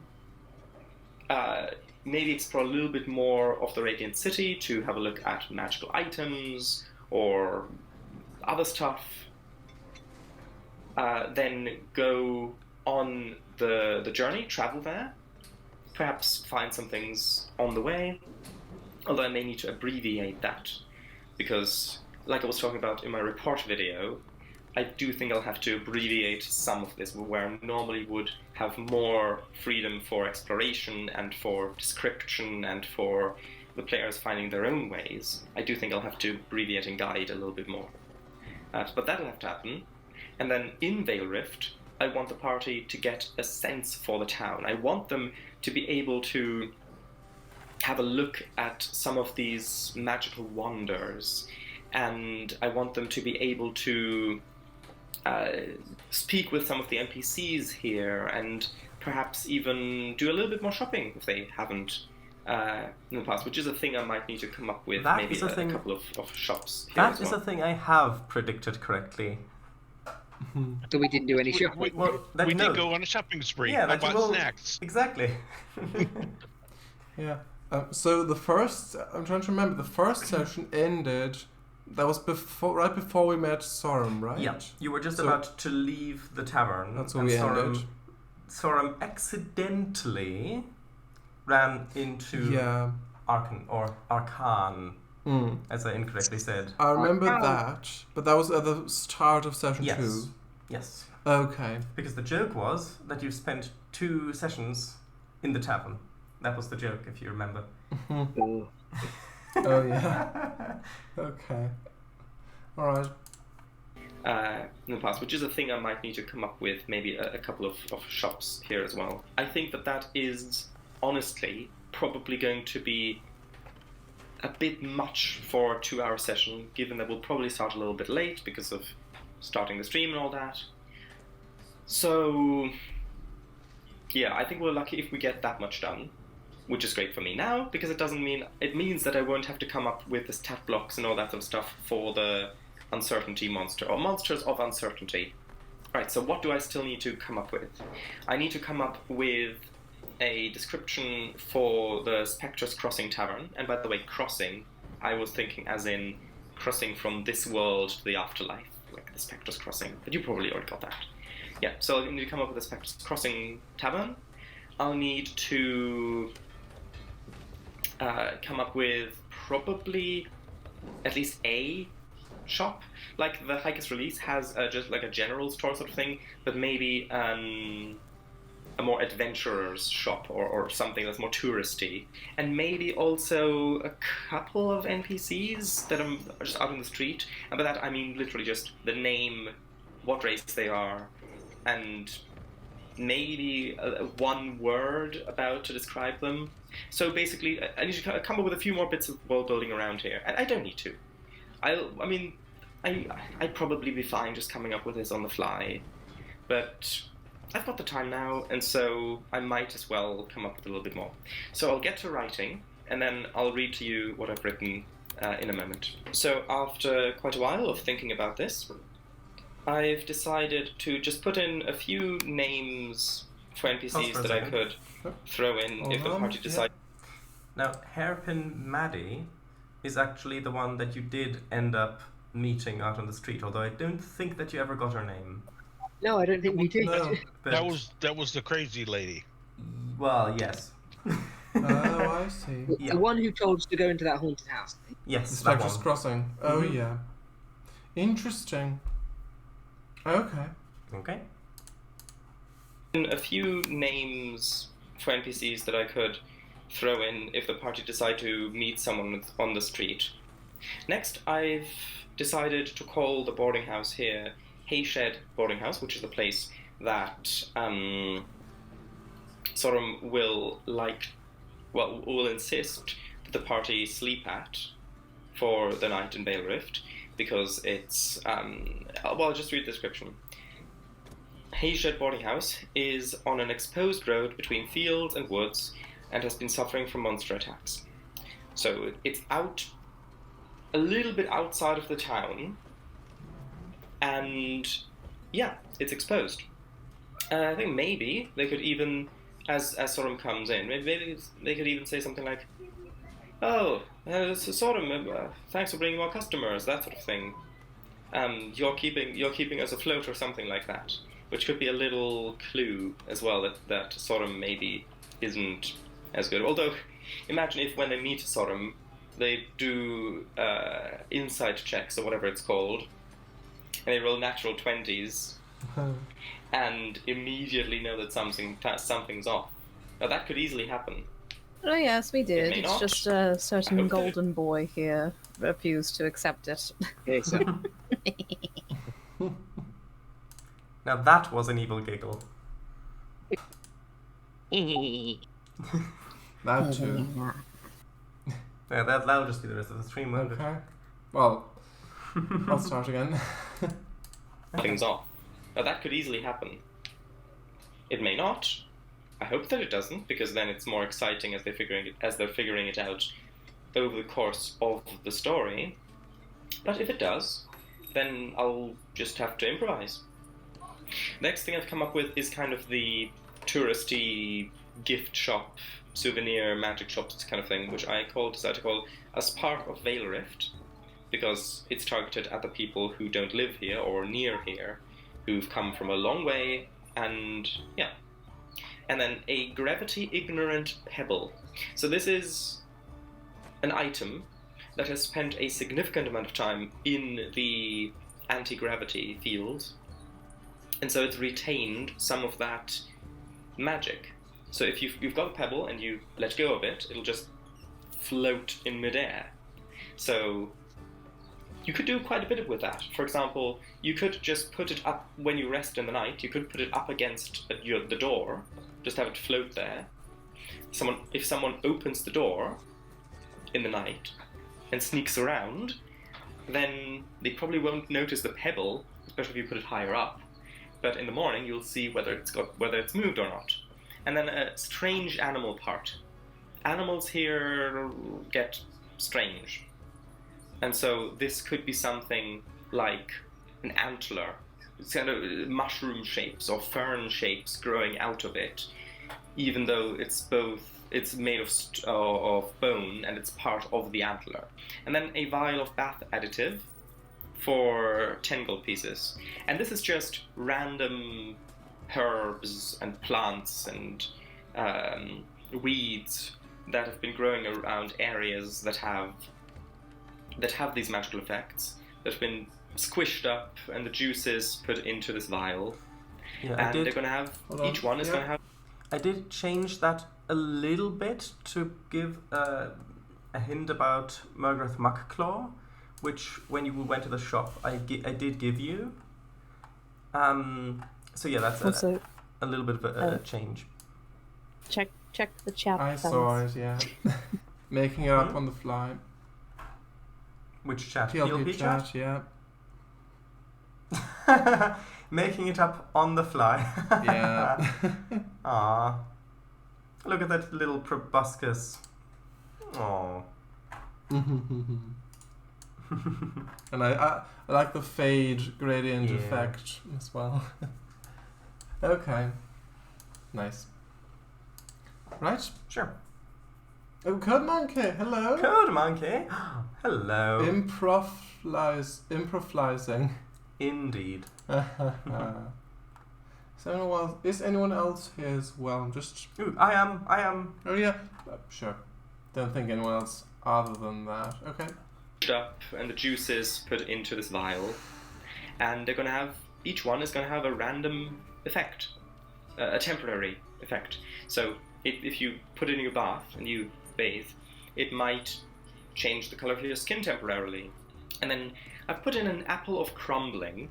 Maybe explore a little bit more of the Radiant City to have a look at magical items or other stuff. Then go on the journey, travel there. Perhaps find some things on the way. Although I may need to abbreviate that. Because, like I was talking about in my report video, I do think I'll have to abbreviate some of this, where I normally would have more freedom for exploration and for description and for the players finding their own ways. I do think I'll have to abbreviate and guide a little bit more. But that'll have to happen. And then in Vale Rift, I want the party to get a sense for the town. I want them to be able to have a look at some of these magical wonders, and I want them to be able to speak with some of the NPCs here, and perhaps even do a little bit more shopping if they haven't in the past, which is a thing I might need to come up with. Maybe a couple of shops here That as is well. a thing I have predicted correctly. So we didn't do any shopping. We did go on a shopping spree. Yeah, I that you bought will- snacks. Exactly. Yeah. So the first, I'm trying to remember, the first session ended, that was right before we met Sorum, right? Yeah, you were just So- about to leave the tavern. That's where and we ended. Sorum accidentally ran into Yeah. Arcan, as I incorrectly said. I remember Wow. that, but that was at the start of session Yes. 2. Yes. Okay. Because the joke was that you spent 2 sessions in the tavern. That was the joke, if you remember. Oh. Oh, yeah. Okay. Alright. In the past, which is a thing I might need to come up with, maybe a couple of shops here as well. I think that is, honestly, probably going to be a bit much for a 2-hour session, given that we'll probably start a little bit late because of starting the stream and all that. So, yeah, I think we're lucky if we get that much done, which is great for me now, because it means that I won't have to come up with the stat blocks and all that sort of stuff for the uncertainty monster, or monsters of uncertainty. Right, so what do I still need to come up with? I need to come up with a description for the Spectres Crossing Tavern, and by the way, crossing, I was thinking as in crossing from this world to the afterlife, like the Spectres Crossing, but you probably already got that. Yeah, so I need to come up with a Spectres Crossing Tavern. I'll need to come up with probably at least a shop. Like the Hikers Release has just like a general store sort of thing, but maybe a more adventurer's shop or something that's more touristy. And maybe also a couple of NPCs that are just out in the street. And by that I mean literally just the name, what race they are, and maybe one word about to describe them. So basically, I need to come up with a few more bits of world building around here. And I don't need to. I'd probably be fine just coming up with this on the fly. But I've got the time now, and so I might as well come up with a little bit more. So I'll get to writing, and then I'll read to you what I've written in a moment. So after quite a while of thinking about this, I've decided to just put in a few names for NPCs that I could throw in if the party decides. Now, Hairpin Maddie is actually the one that you did end up meeting out on the street, although I don't think that you ever got her name. No, I don't think we did. No. But, That was the crazy lady. well, yes. Oh, I see. Yeah. The one who told us to go into that haunted house. Yes, The that Spectres one. Crossing. Oh, Mhm. yeah. Interesting. Okay. Okay. A few names for NPCs that I could throw in if the party decide to meet someone on the street. Next, I've decided to call the boarding house here Hayshed Boarding House, which is the place that Sorum will insist that the party sleep at for the night in Vale Rift, because it's I'll just read the description. Hayshed Boarding House is on an exposed road between fields and woods and has been suffering from monster attacks. So it's out a little bit outside of the town, and yeah, it's exposed. I think maybe they could even, as Sorum comes in, maybe they could even say something like, "Oh, Sorum, thanks for bringing more customers," that sort of thing. You're keeping us afloat, or something like that, which could be a little clue as well that Sorum maybe isn't as good. Although, imagine if when they meet Sorum, they do insight checks or whatever it's called, and they roll natural 20s, and immediately know that something's off. Now that could easily happen. Oh yes, we did. may It's not. just a I certain hope that- golden boy here refused to accept it. Okay, so Now that was an evil giggle. That too. Yeah, that'll just be the rest of the stream, won't it? Okay. Well, I'll start again. Something's off. Now that could easily happen. It may not. I hope that it doesn't, because then it's more exciting as they're figuring it out over the course of the story. But if it does, then I'll just have to improvise. Next thing I've come up with is kind of the touristy gift shop, souvenir, magic shops kind of thing, which I decided to call as part of Vale Rift, because it's targeted at the people who don't live here or near here, who've come from a long way, and yeah. And then a gravity-ignorant pebble. So this is an item that has spent a significant amount of time in the anti-gravity field, and so it's retained some of that magic. So if you've got a pebble and you let go of it, it'll just float in midair. So you could do quite a bit with that. For example, you could just put it up when you rest in the night. You could put it up against the door, just have it float there. If someone opens the door in the night and sneaks around, then they probably won't notice the pebble, especially if you put it higher up. But in the morning, you'll see whether it's moved or not. And then a strange animal part. Animals here get strange. And so this could be something like an antler. It's kind of mushroom shapes or fern shapes growing out of it, even though it's made of bone and it's part of the antler. And then a vial of bath additive for 10 gold pieces. And this is just random herbs and plants and weeds that have been growing around areas that have these magical effects, that have been squished up and the juices put into this vial. Yeah, And they're going to have, each one is going to have... I did change that a little bit to give a hint about Murgrath Muckclaw, which when you went to the shop, I did give you. So yeah, that's Also, a little bit of a change. check the chat. I fellas. saw it, yeah. Making it up on the fly. Which chat? TLP chat, yeah. Making it up on the fly. Yeah. Aww. Look at that little proboscis. Aww. And I like the fade gradient Yeah. effect as well. Okay. Nice. Right. Sure. Oh, Code Monkey, hello. Code Monkey. Hello. Improvising. Indeed. Is anyone else here as well? I'm just. Ooh, I am. Oh yeah. Sure. Don't think anyone else other than that. Okay. up and the juices put into this vial, and they're going to have, each one is going to have a random effect, a temporary effect. So if you put it in your bath and you bathe, it might change the color of your skin temporarily. And then I've put in an apple of crumbling.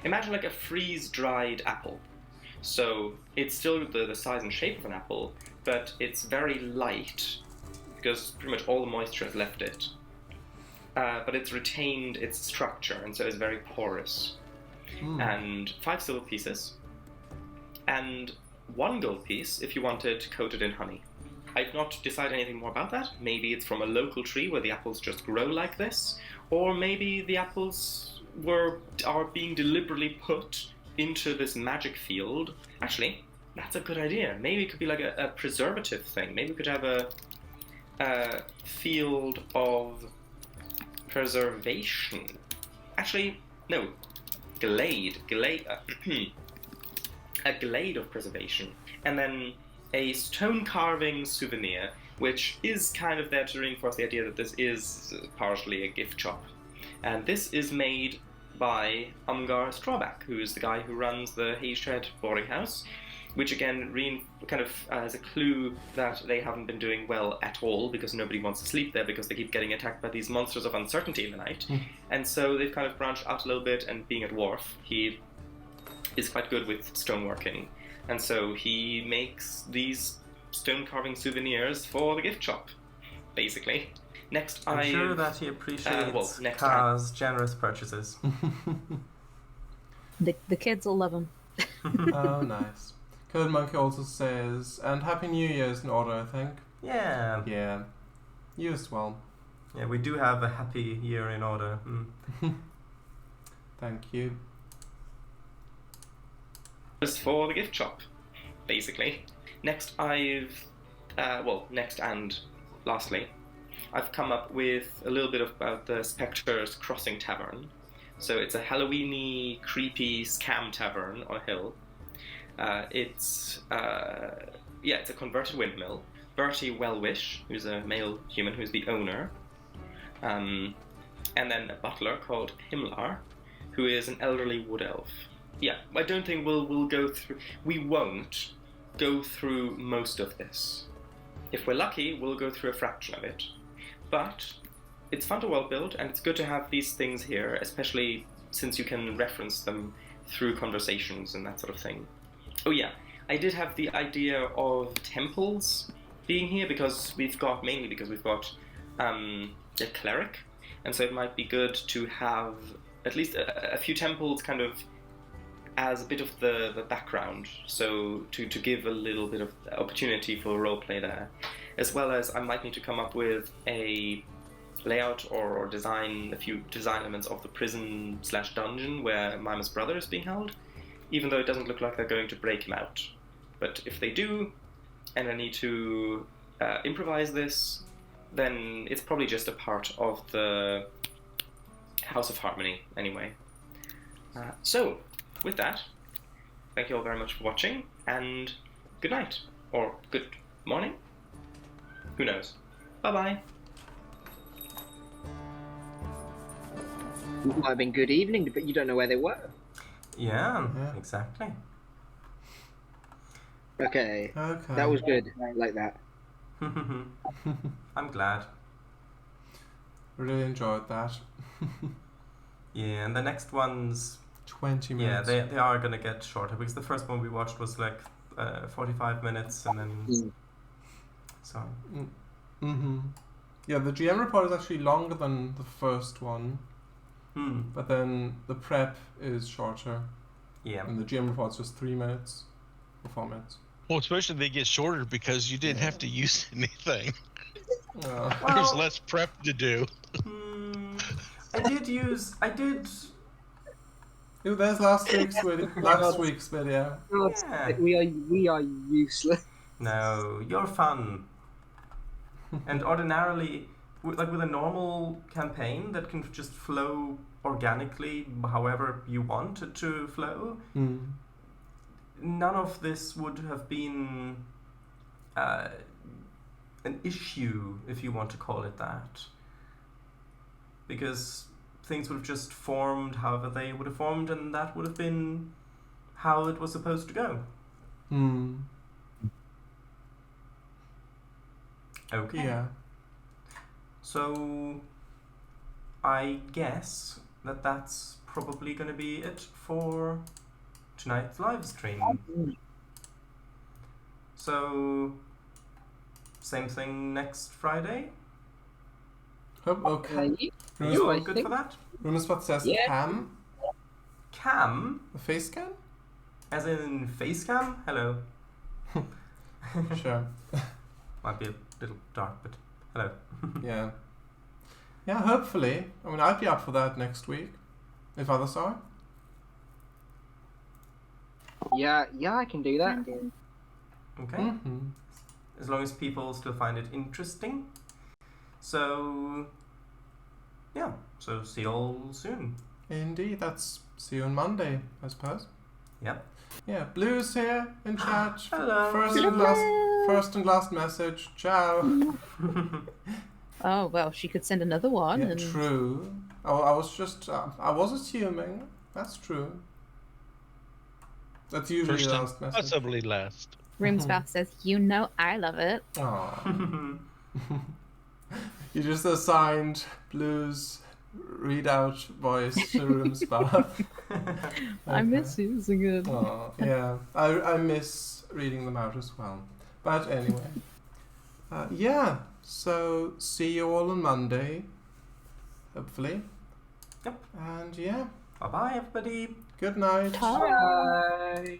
Imagine like a freeze-dried apple. So it's still the size and shape of an apple, but it's very light because pretty much all the moisture has left it. But it's retained its structure, and so it's very porous. And 5 silver pieces, and 1 gold piece if you want it coated in honey. I've not decided anything more about that. Maybe it's from a local tree where the apples just grow like this, or maybe the apples are being deliberately put into this magic field. Actually, that's a good idea. Maybe it could be like a preservative thing. Maybe we could have a field of preservation. Actually, no. Glade. A glade of preservation. And then a stone carving souvenir, which is kind of there to reinforce the idea that this is partially a gift shop. And this is made by Umgar Strawback, who is the guy who runs the Hayshed boarding house, which again kind of as a clue that they haven't been doing well at all because nobody wants to sleep there because they keep getting attacked by these monsters of uncertainty in the night. And so they've kind of branched out a little bit, and being at Wharf, he is quite good with stoneworking. And so he makes these stone carving souvenirs for the gift shop, basically. Next, I'm sure that he appreciates Ka's generous purchases. The kids will love him. Oh, nice. Code Monkey also says, and Happy New Year's in order, I think. Yeah. Yeah. You as well. Yeah, we do have a happy year in order. Thank you. For the gift shop, basically. Next, next and lastly, I've come up with a little bit about the Spectre's Crossing Tavern. So it's a Halloween-y, creepy scam tavern on a hill. It's a converted windmill. Bertie Wellwish, who's a male human who's the owner. And then a butler called Himlar, who is an elderly wood elf. Yeah, I don't think we won't go through most of this. If we're lucky, we'll go through a fraction of it. But it's fun to world build, and it's good to have these things here, especially since you can reference them through conversations and that sort of thing. Oh yeah, I did have the idea of temples being here because we've got a cleric, and so it might be good to have at least a few temples kind of as a bit of the background, so to give a little bit of opportunity for roleplay there, as well as I might need to come up with a layout or design a few design elements of the prison/dungeon where Mima's brother is being held, even though it doesn't look like they're going to break him out. But if they do, and I need to improvise this, then it's probably just a part of the House of Harmony anyway. So, with that, thank you all very much for watching, and good night, or good morning? Who knows? Bye-bye. It might have been good evening, but you don't know where they were. Yeah, exactly. Okay. That was good. I like that. I'm glad. Really enjoyed that. Yeah, and the next one's 20 minutes. Yeah, they are gonna get shorter because the first one we watched was like 45 minutes, and then so. Yeah, the GM report is actually longer than the first one, but then the prep is shorter. Yeah. And the GM report's just 3 minutes or 4 minutes. Well, especially they get shorter because you didn't have to use anything. Well, There's less prep to do. I did. Ooh, there's last week's video. Yeah. We are useless. No, you're fun. And ordinarily, with a normal campaign that can just flow organically, however you want it to flow, none of this would have been an issue, if you want to call it that. Because things would have just formed however they would have formed, and that would have been how it was supposed to go. Okay. Yeah. So I guess that's probably going to be it for tonight's live stream. So, same thing next Friday. Oh, okay. Are you all good for that? Rumorspat says Yeah. cam. Cam, A face scan? as in face cam. Hello. Sure. Might be a little dark, but hello. Yeah. Yeah, hopefully. I mean, I'd be up for that next week. If others are. Yeah, I can do that. Okay. Mm-hmm. As long as people still find it interesting. So, yeah. So see you all soon. Indeed, that's see you on Monday, I suppose. Yep. Yeah, Blue's here in chat. Hello. First and last message. Ciao. Oh well, she could send another one. Yeah, and true. I was just, I was assuming. That's true. That's usually First the and last message. possibly last. Roomspath says, "You know I love it." Aw. You just assigned Blue's readout voice to Roomspath. I miss using it. Oh, yeah. I miss reading them out as well. But anyway. Yeah. So, see you all on Monday. Hopefully. Yep. And yeah. Bye bye, everybody. Good night. Ta-ra. Bye.